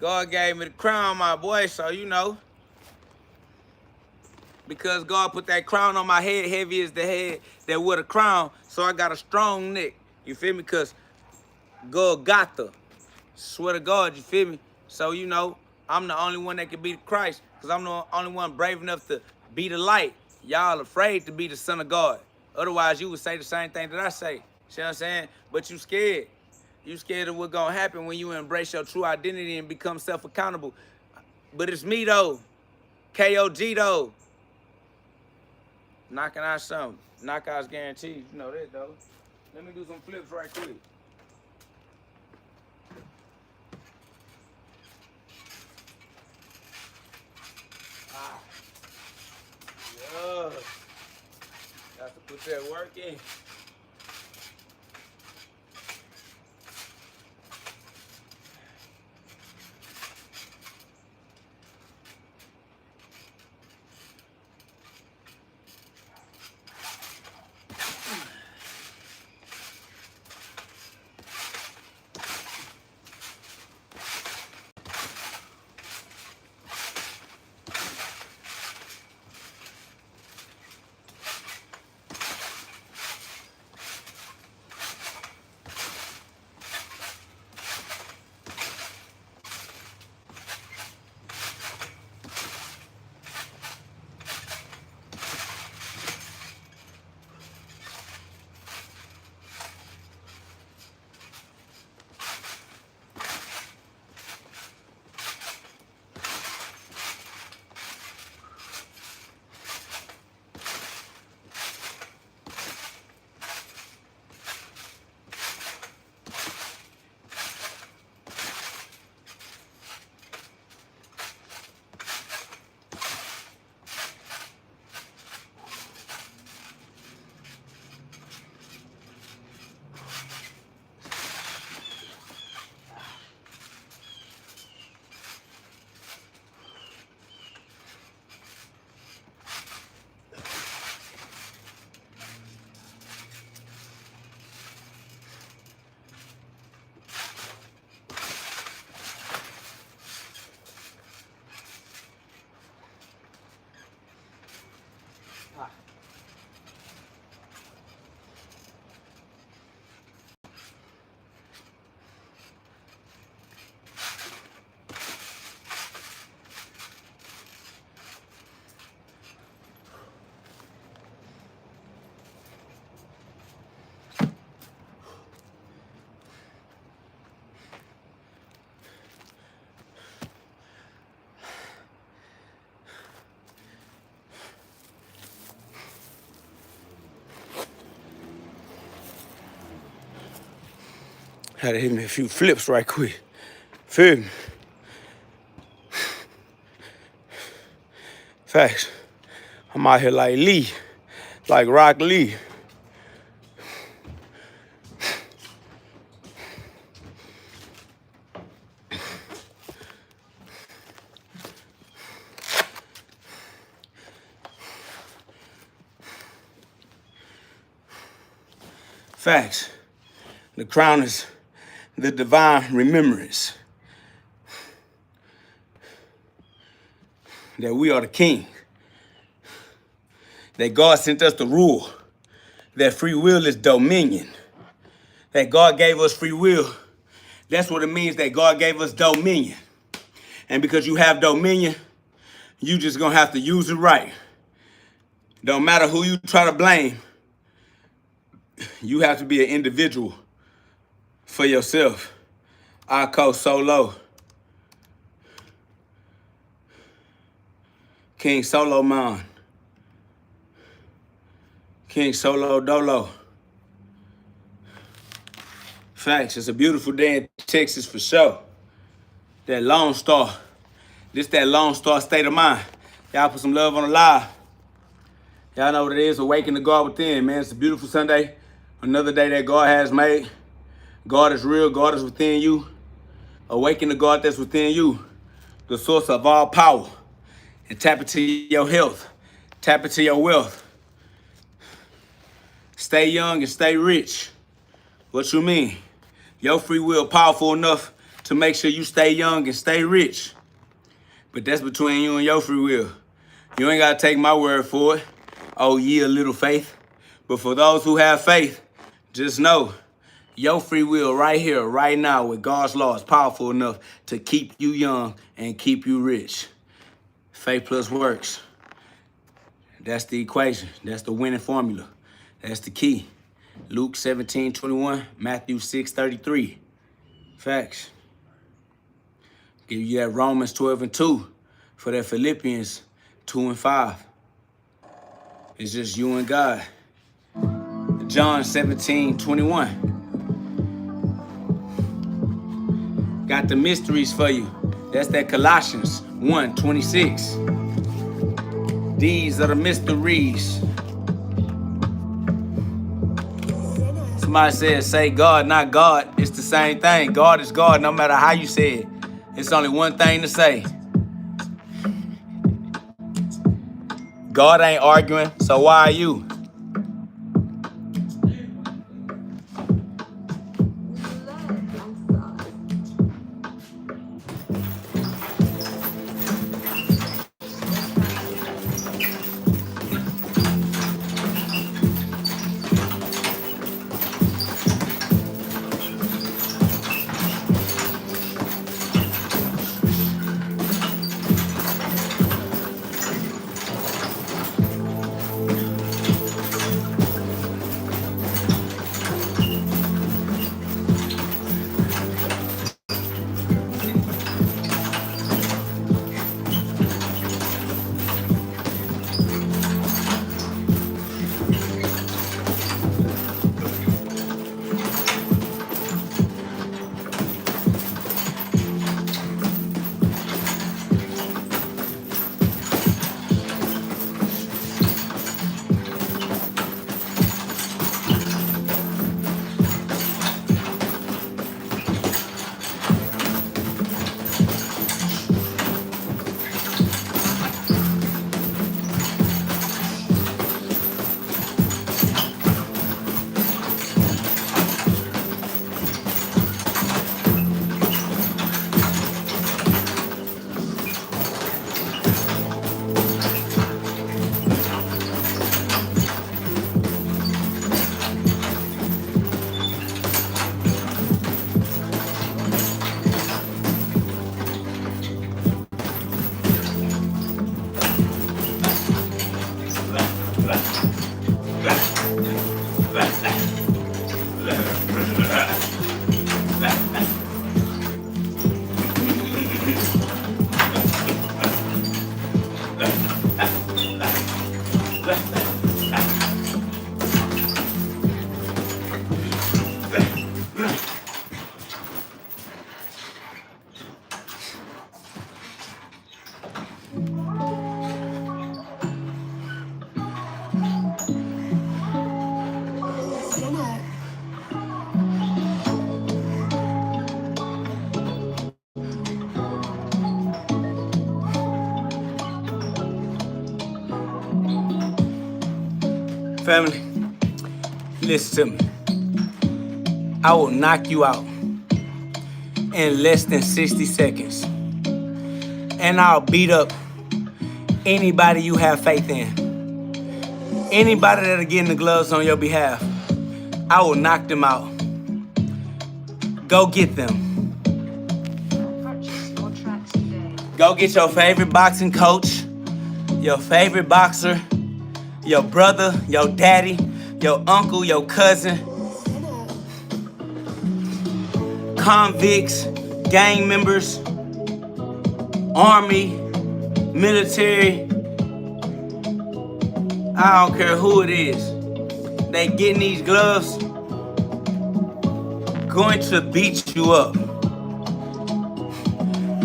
God gave me the crown, my boy, so you know. Because God put that crown on my head, heavy as the head that with a crown, so I got a strong neck. You feel me? Because God got the. Swear to God, you feel me? So, you know, I'm the only one that can be the Christ, because I'm the only one brave enough to be the light. Y'all afraid to be the son of God. Otherwise, you would say the same thing that I say. See what I'm saying? But you scared. You scared of what's going to happen when you embrace your true identity and become self-accountable. But it's me, though. GhOD, though. Knocking out something. Knockouts guaranteed. You know that, though. Let me do some flips right quick. Yeah. Got to put that work in. Gotta hit me a few flips right quick. Feel me? Facts. I'm out here like Lee, like Rock Lee. Facts. The crown is the divine remembrance that we are the king, that God sent us to rule, that free will is dominion, that God gave us free will. That's what it means, that God gave us dominion. And because you have dominion, you just gonna have to use it right. Don't matter who you try to blame, you have to be an individual for yourself. I call solo. King Solo Man. King Solo Dolo. Facts, it's a beautiful day in Texas for sure. That Lone Star. This that Lone Star state of mind. Y'all put some love on the live. Y'all know what it is, awaken the God within, man. It's a beautiful Sunday. Another day that God has made. God is real, God is within you. Awaken the God that's within you, the source of all power. And tap into your health. Tap into your wealth. Stay young and stay rich. What you mean? Your free will powerful enough to make sure you stay young and stay rich. But that's between you and your free will. You ain't gotta take my word for it. Oh, ye a little faith. But for those who have faith, just know your free will right here, right now with God's law is powerful enough to keep you young and keep you rich. Faith plus works. That's the equation. That's the winning formula. That's the key. Luke 17:21, Matthew 6:33. Facts. Give you that Romans 12:2 for that Philippians 2:5. It's just you and God. John 17:21. Got the mysteries for you. That's that Colossians 1:26. These are the mysteries. Somebody said, say God, not God. It's the same thing. God is God, no matter how you say it. It's only one thing to say. God ain't arguing, so why are you? Family, listen to me. I will knock you out in less than 60 seconds. And I'll beat up anybody you have faith in. Anybody that'll get in the gloves on your behalf, I will knock them out. Go get them. Go get your favorite boxing coach, your favorite boxer, your brother, your daddy, your uncle, your cousin, convicts, gang members, army, military. I don't care who it is. They getting these gloves, going to beat you up.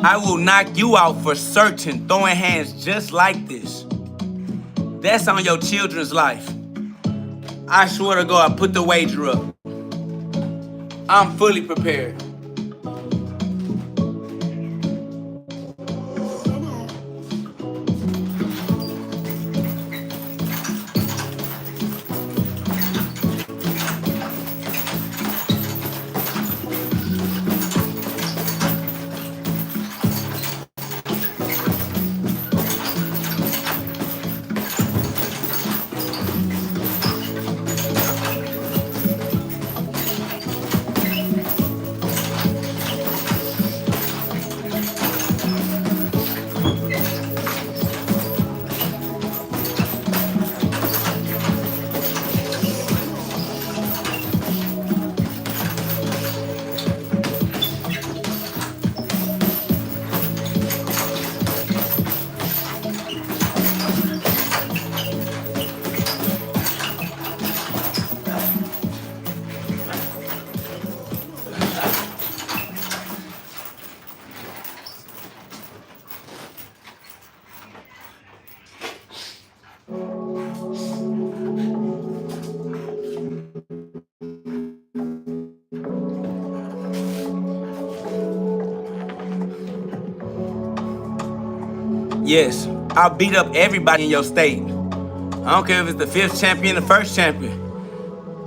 I will knock you out for certain, throwing hands just like this. That's on your children's life. I swear to God, put the wager up. I'm fully prepared. Yes, I'll beat up everybody in your state. I don't care if it's the 5th champion, the 1st champion.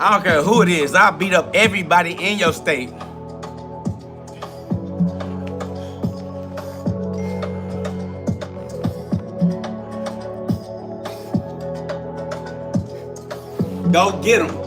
I don't care who it is. I'll beat up everybody in your state. Go get them.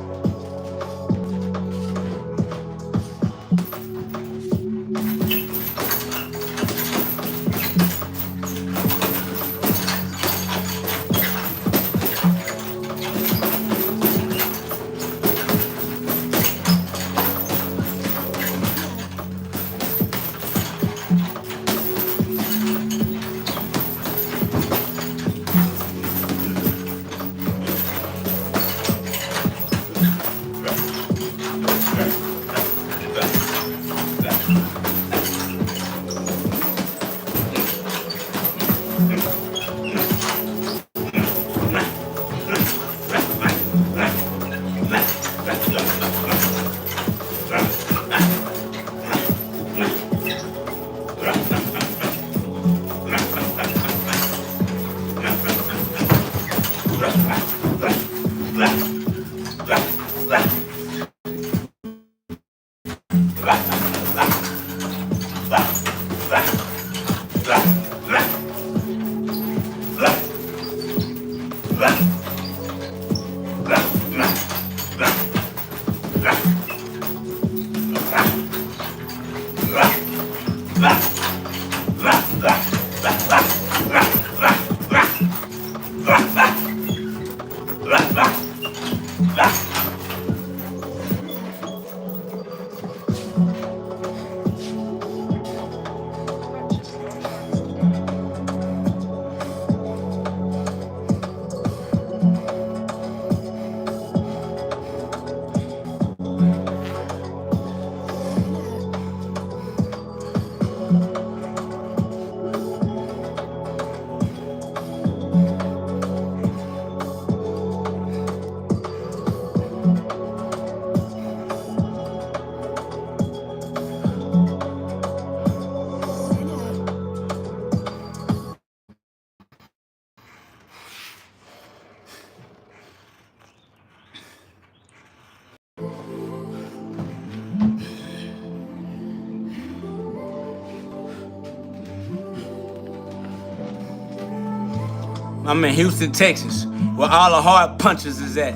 I'm in Houston, Texas, where all the hard punches is at.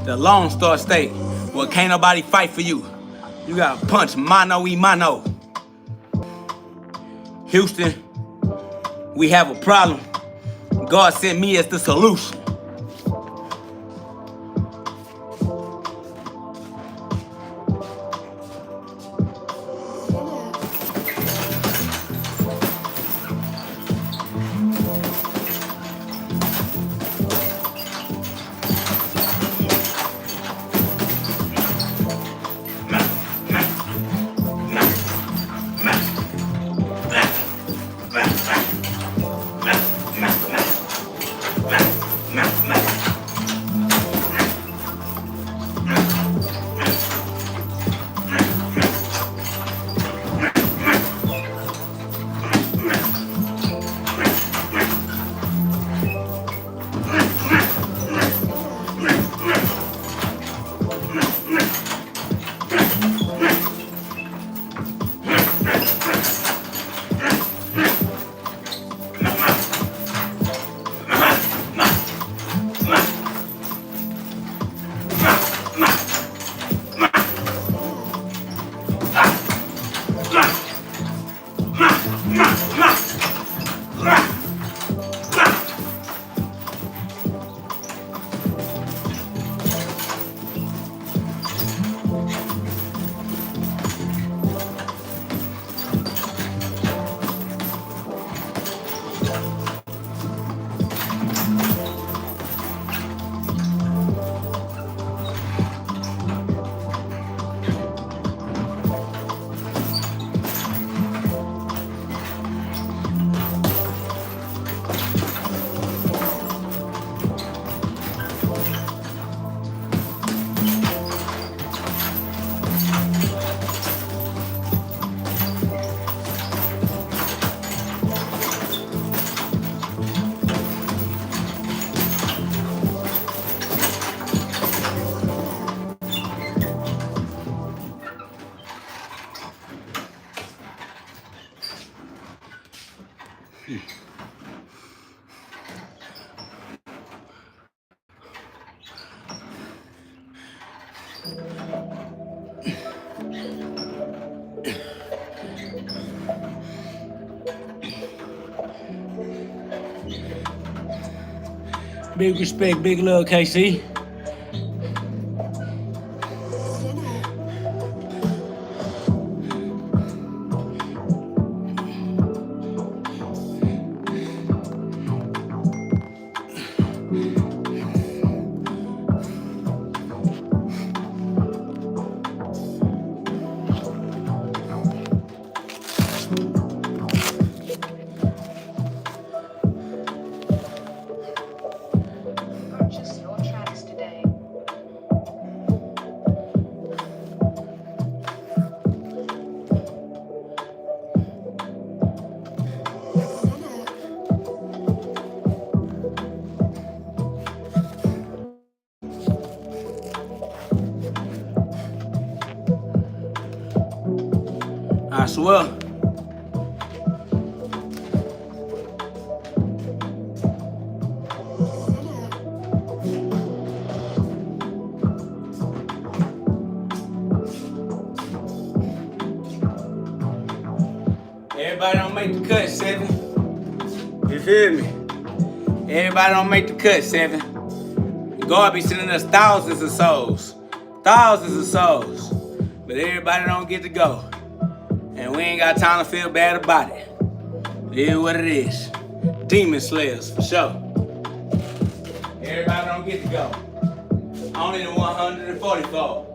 The Lone Star State, where can't nobody fight for you. You gotta punch mano y mano. Houston, we have a problem. God sent me as the solution. Big respect, big love, KC. I swear. Everybody don't make the cut, Seven. You feel me? Everybody don't make the cut, Seven. God be sending us thousands of souls. Thousands of souls. But everybody don't get to go. And we ain't got time to feel bad about it. It is what it is. Demon slayers, for sure. Everybody don't get to go. Only the 144.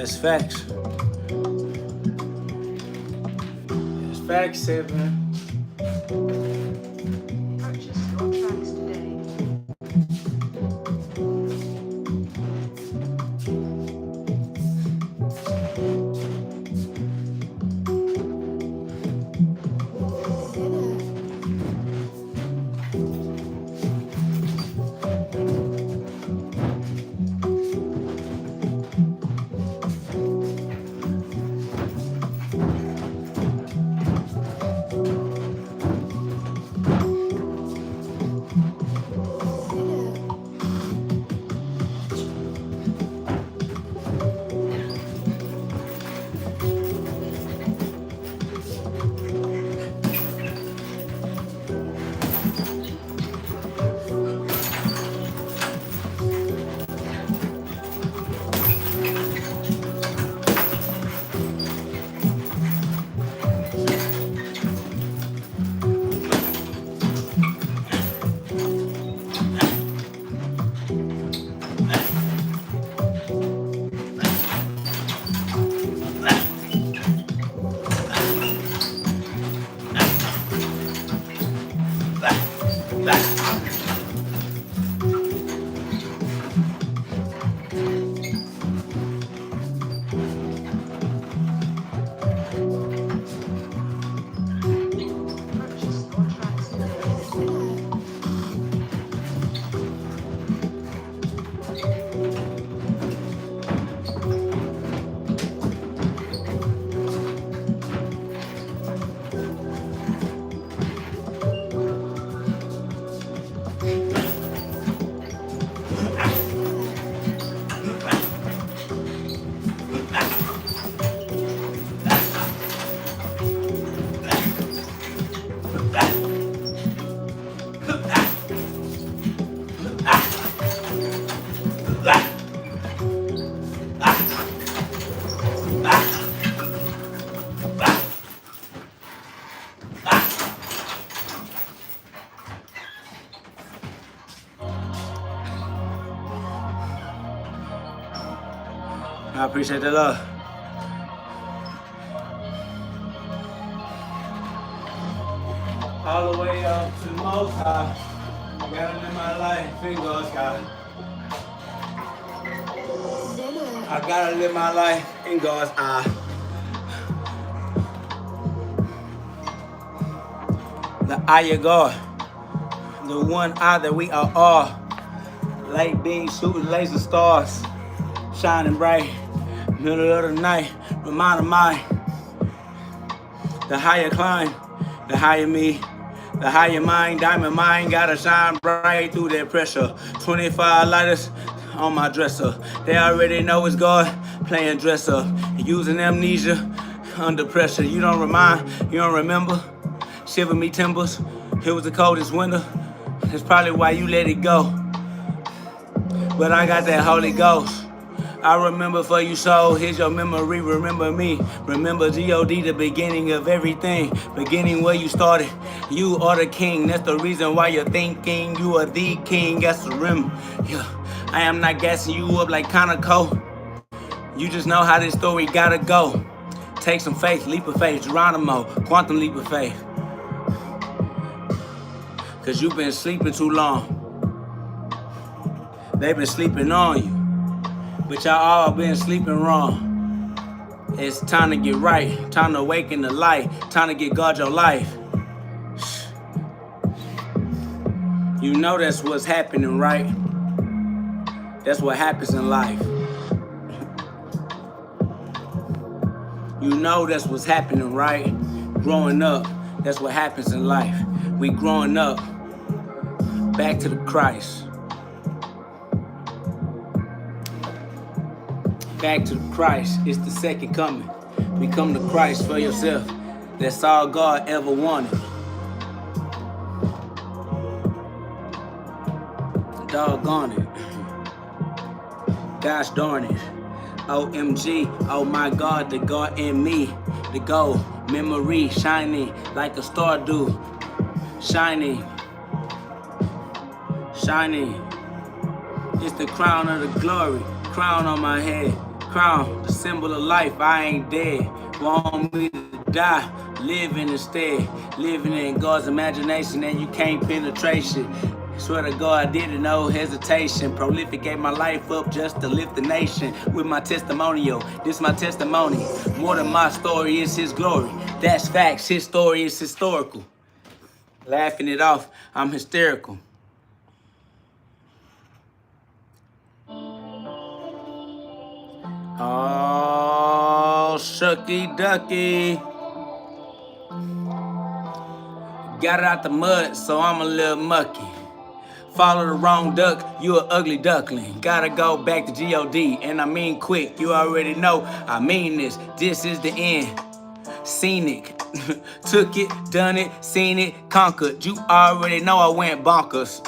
That's facts. That's facts, Seven. Purchase your tracks today. Purchase your tracks today. I appreciate the love. All the way up to the Most High. I gotta live my life in God's God. I gotta live my life in God's eye. The eye of God. The one eye that we are all. Light beams shooting laser stars. Shining bright. Middle of the night. Remind of mine. The higher climb. The higher me. The higher mind, diamond mind, gotta shine bright through that pressure. 25 lighters on my dresser. They already know it's God playing dress up. Using amnesia under pressure. You don't remember. Shiver me timbers. It was the coldest winter. That's probably why you let it go. But I got that Holy Ghost. I remember for you, soul. Here's your memory. Remember me. Remember GhOD, the beginning of everything. Beginning where you started. You are the king. That's the reason why you're thinking you are the king. That's the rim. Yeah. I am not gassing you up like Conoco. You just know how this story gotta go. Take some faith, leap of faith. Geronimo, quantum leap of faith. Cause you've been sleeping too long. They've been sleeping on you. But y'all all been sleeping wrong. It's time to get right. Time to awaken the light. Time to get God your life. You know that's what's happening, right? That's what happens in life. You know that's what's happening, right? Growing up, that's what happens in life. We growing up. Back to the Christ. Back to the Christ. It's the second coming. Become the Christ for yourself. That's all God ever wanted. Doggone it. Gosh darn it. OMG. Oh my God, the God in me. The gold memory shining like a star do. Shining. Shining. It's the crown of the glory. Crown on my head. Crown, the symbol of life, I ain't dead. Want me to die, living instead. Living in God's imagination and you can't penetration. Swear to God, I did it, no hesitation. Prolific gave my life up just to lift the nation. With my testimonial, this my testimony. More than my story is his glory. That's facts, his story is historical. Laughing it off, I'm hysterical. Oh, shucky ducky. Got it out the mud, so I'm a little mucky. Follow the wrong duck, you an ugly duckling. Gotta go back to GhOD, and I mean quick. You already know I mean this. This is the end. Scenic. Took it, done it, seen it, conquered. You already know I went bonkers.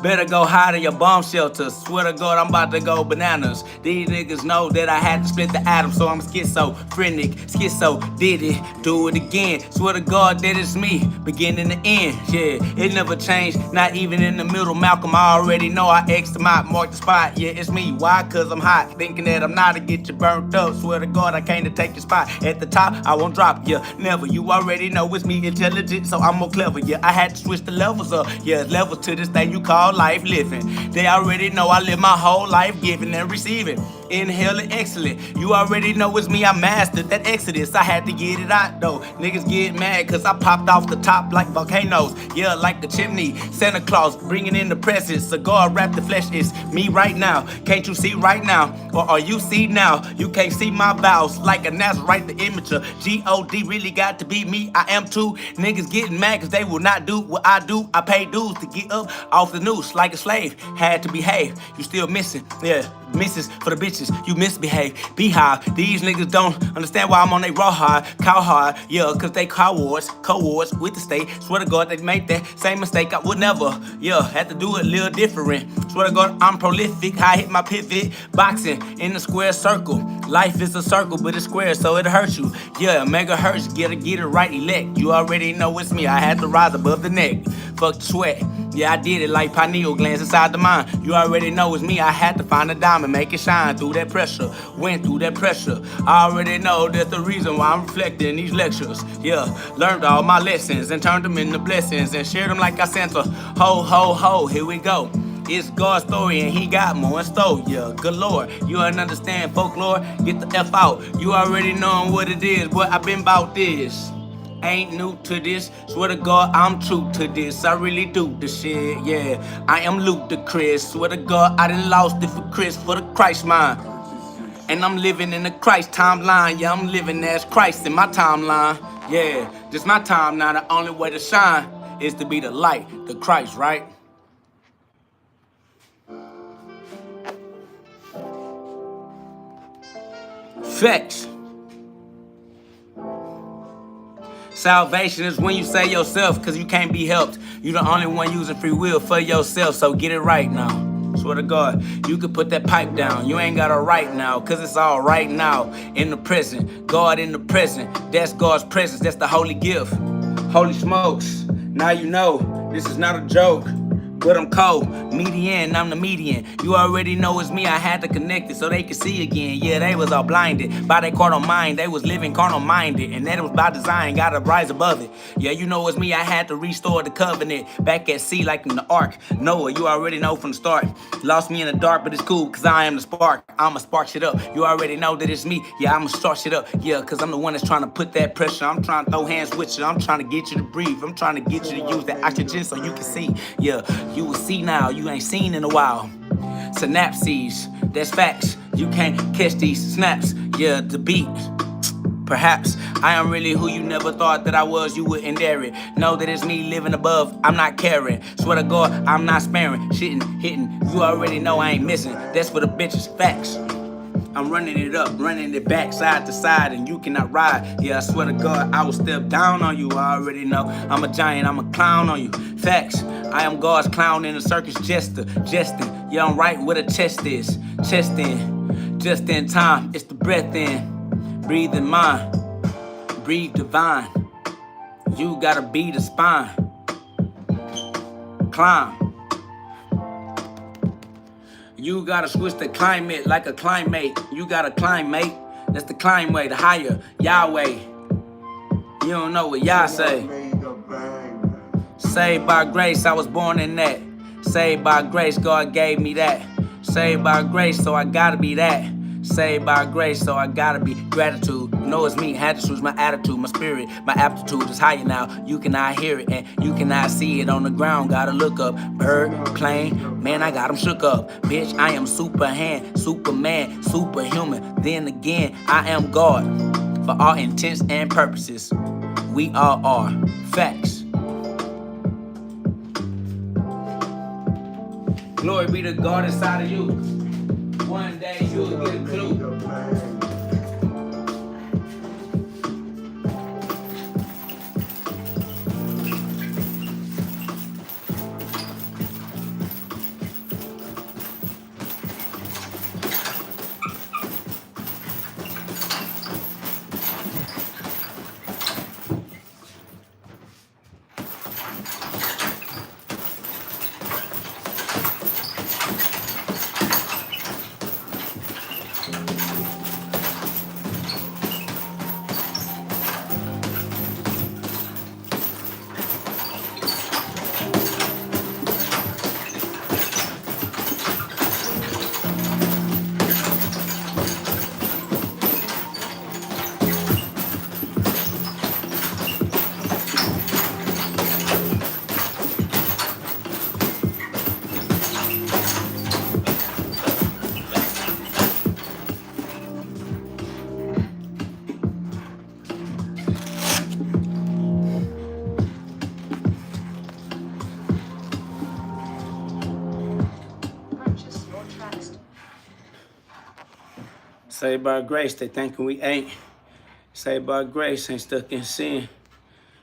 Better go hide in your bomb shelter. Swear to God, I'm about to go bananas. These niggas know that I had to split the atom, so I'm schizophrenic. Schizo, did it, do it again. Swear to God that it's me, beginning to end. Yeah, it never changed, not even in the middle. Malcolm, I already know I X'd him out, marked the spot. Yeah, it's me. Why? Cause I'm hot. Thinking that I'm not to get you burnt up. Swear to God, I came to take your spot. At the top, I won't drop you. Never. You already know it's me, intelligent, so I'm more clever. Yeah, I had to switch the levels up. Yeah, levels to this thing you call life living. They already know I live my whole life giving and receiving. Inhaling excellent. You already know it's me, I mastered that exodus. I had to get it out though. Niggas get mad cause I popped off the top like volcanoes. Yeah, like the chimney. Santa Claus bringing in the presents. Cigar wrapped the flesh is me right now. Can't you see right now? Or are you see now? You can't see my vows like a Nazarite, the image of GhOD really got to be me. I am too. Niggas getting mad cause they will not do what I do. I pay dues to get up off the noose like a slave. Had to behave. You still missing. Yeah, misses for the bitches. You misbehave. Beehive. These niggas don't understand why I'm on they raw hard, cow hard. Yeah, cause they cowards with the state. Swear to God they made that same mistake. I would never, had to do it a little different. Swear to God I'm prolific. I hit my pivot. Boxing in the square circle. Life is a circle, but it's square, so it hurts you. Yeah, megahertz, get it right, elect. You already know it's me. I had to rise above the neck. Fuck the sweat. Yeah, I did it like pineal glands inside the mind. You already know it's me. I had to find a diamond, make it shine through that pressure. Went through that pressure. I already know that's the reason why I'm reflecting these lectures. Yeah, learned all my lessons and turned them into blessings and shared them like I sent a ho, ho, ho. Here we go. It's God's story and he got more in store. Yeah, good Lord. You don't understand folklore? Get the F out. You already know what it is, but I've been about this. Ain't new to this. Swear to God, I'm true to this. I really do this shit, yeah. I am ludicrous. Swear to God, I done lost it for Chris, for the Christ mind. And I'm living in the Christ timeline. Yeah, I'm living as Christ in my timeline. Yeah, this my time now. The only way to shine is to be the light, the Christ, right? Facts. Salvation is when you say yourself, cause you can't be helped. You the only one using free will for yourself, so get it right now. Swear to God, you could put that pipe down. You ain't got a right now, cause it's all right now. In the present, God in the present. That's God's presence, that's the holy gift. Holy smokes, now you know, this is not a joke. But I'm cold, median, I'm the median. You already know it's me, I had to connect it so they could see again. Yeah, they was all blinded by their carnal mind. They was living carnal minded, and that was by design, gotta rise above it. Yeah, you know it's me, I had to restore the covenant. Back at sea like in the ark. Noah, you already know from the start. Lost me in the dark, but it's cool, cause I am the spark. I'ma spark shit up. You already know that it's me, yeah, I'ma start shit up. Yeah, cause I'm the one that's trying to put that pressure. I'm trying to throw hands with you, I'm trying to get you to breathe. I'm trying to get you to use that oxygen so you can see. Yeah, you will see now, you ain't seen in a while. Synapses, that's facts. You can't catch these snaps. Yeah, the beat. Perhaps I am really who you never thought that I was, you wouldn't dare it. Know that it's me living above, I'm not caring. Swear to God, I'm not sparing. Shitting, hitting, you already know I ain't missing. That's for the bitches, facts. I'm running it up, running it back, side to side, and you cannot ride. Yeah, I swear to God, I will step down on you. I already know I'm a giant, I'm a clown on you. Facts, I am God's clown in a circus jester, jesting. Yeah, I'm right where the chest is. Chest in, just in time, it's the breath in. Breathe in mind, breathe divine. You gotta be the spine. Climb. You gotta switch the climate like a climate. You gotta climb, mate. That's the climb way, the higher Yahweh. You don't know what Yah say. Saved by grace, I was born in that. Saved by grace, God gave me that. Saved by grace, so I gotta be that. Saved by grace, so I gotta be gratitude. No, it's me, had to choose my attitude, my spirit, my aptitude is higher now. You cannot hear it and you cannot see it on the ground. Gotta look up, bird, plane, man, I got 'em shook up. Bitch, I am Superman, superhuman. Then again, I am God for all intents and purposes. We all are. Facts. Glory be to God inside of you. One day you'll get a clue. Purchase your tracks. Saved by grace, they thinking we ain't. Saved by grace, ain't stuck in sin.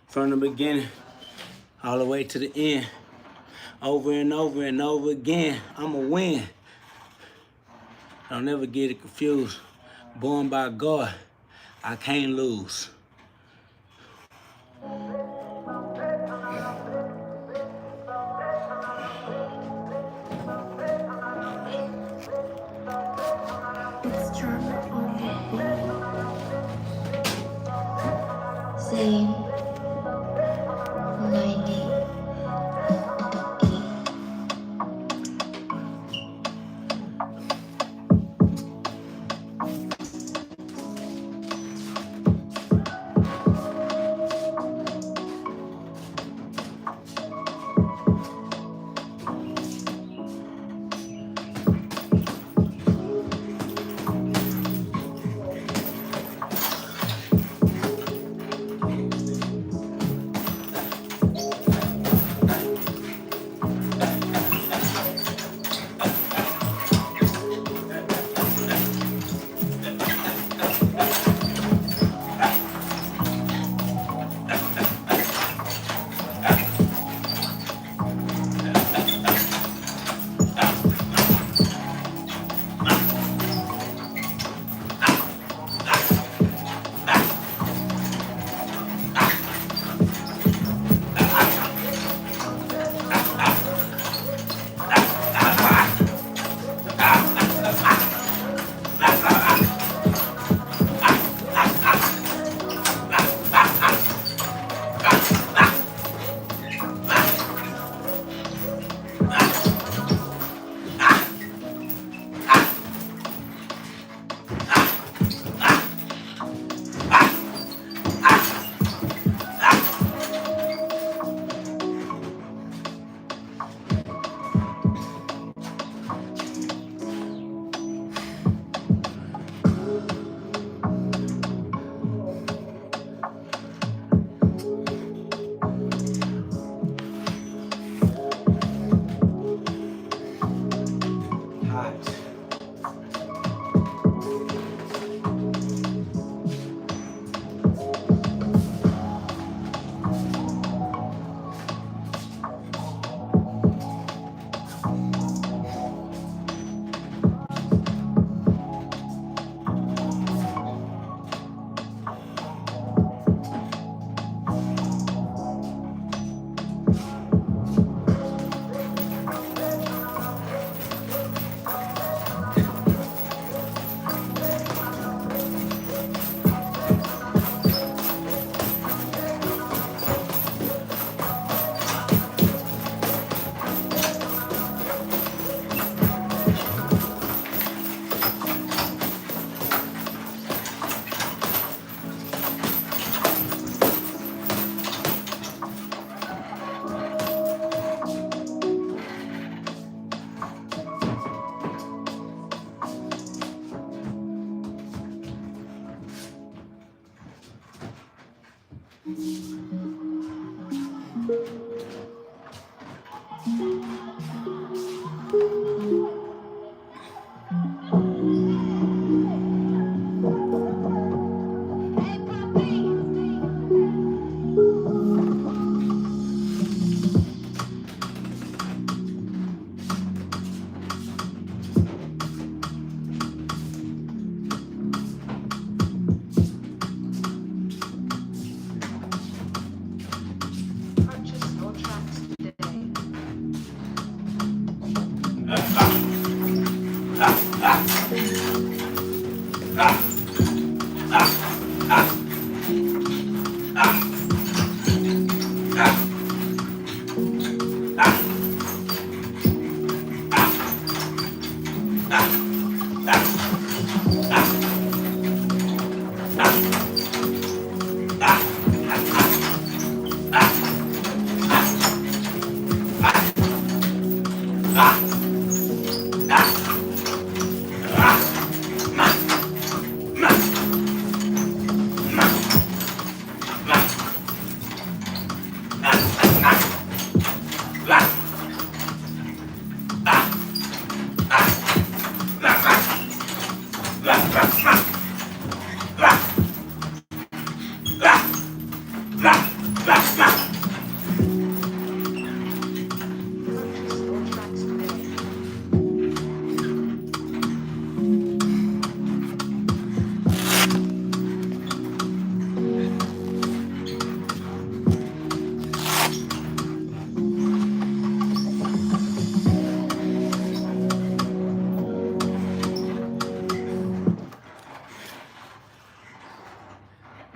From the beginning, all the way to the end. Over and over and over again, I'ma win. Don't never get it confused. Born by God, I can't lose. It's drama on the beat. Same 98. Purchase your tracks today.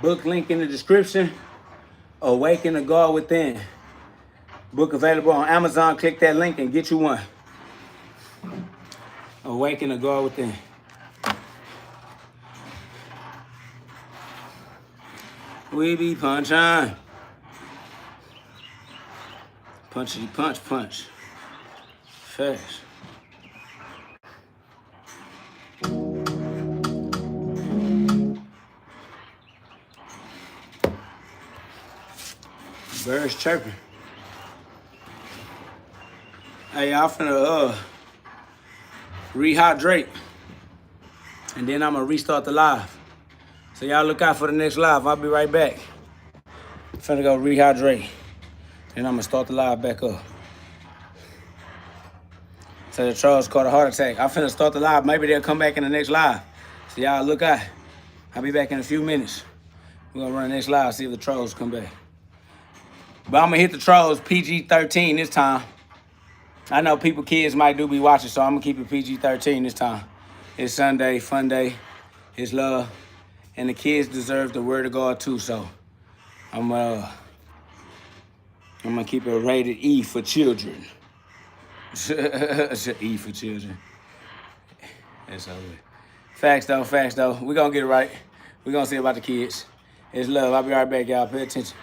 Book link in the description. Awaken the God Within. Book available on Amazon. Click that link and get you one. Awaken the God Within. We be punching. Punchity punch punch. Fast. Birds chirping. Hey, y'all finna rehydrate. And then I'm gonna restart the live. So y'all look out for the next live. I'll be right back. Finna go rehydrate. Then I'm gonna start the live back up. So the trolls caught a heart attack. I'm finna start the live. Maybe they'll come back in the next live. So y'all look out. I'll be back in a few minutes. We're gonna run the next live, see if the trolls come back. But I'm gonna hit the trolls PG-13 this time. I know kids might be watching, so I'm gonna keep it PG-13 this time. It's Sunday, fun day. It's love. And the kids deserve the word of God too, so I'm gonna keep it rated E for children. E for children. That's all right. Facts though. We're gonna get it right. We're gonna see about the kids. It's love. I'll be right back, y'all. Pay attention.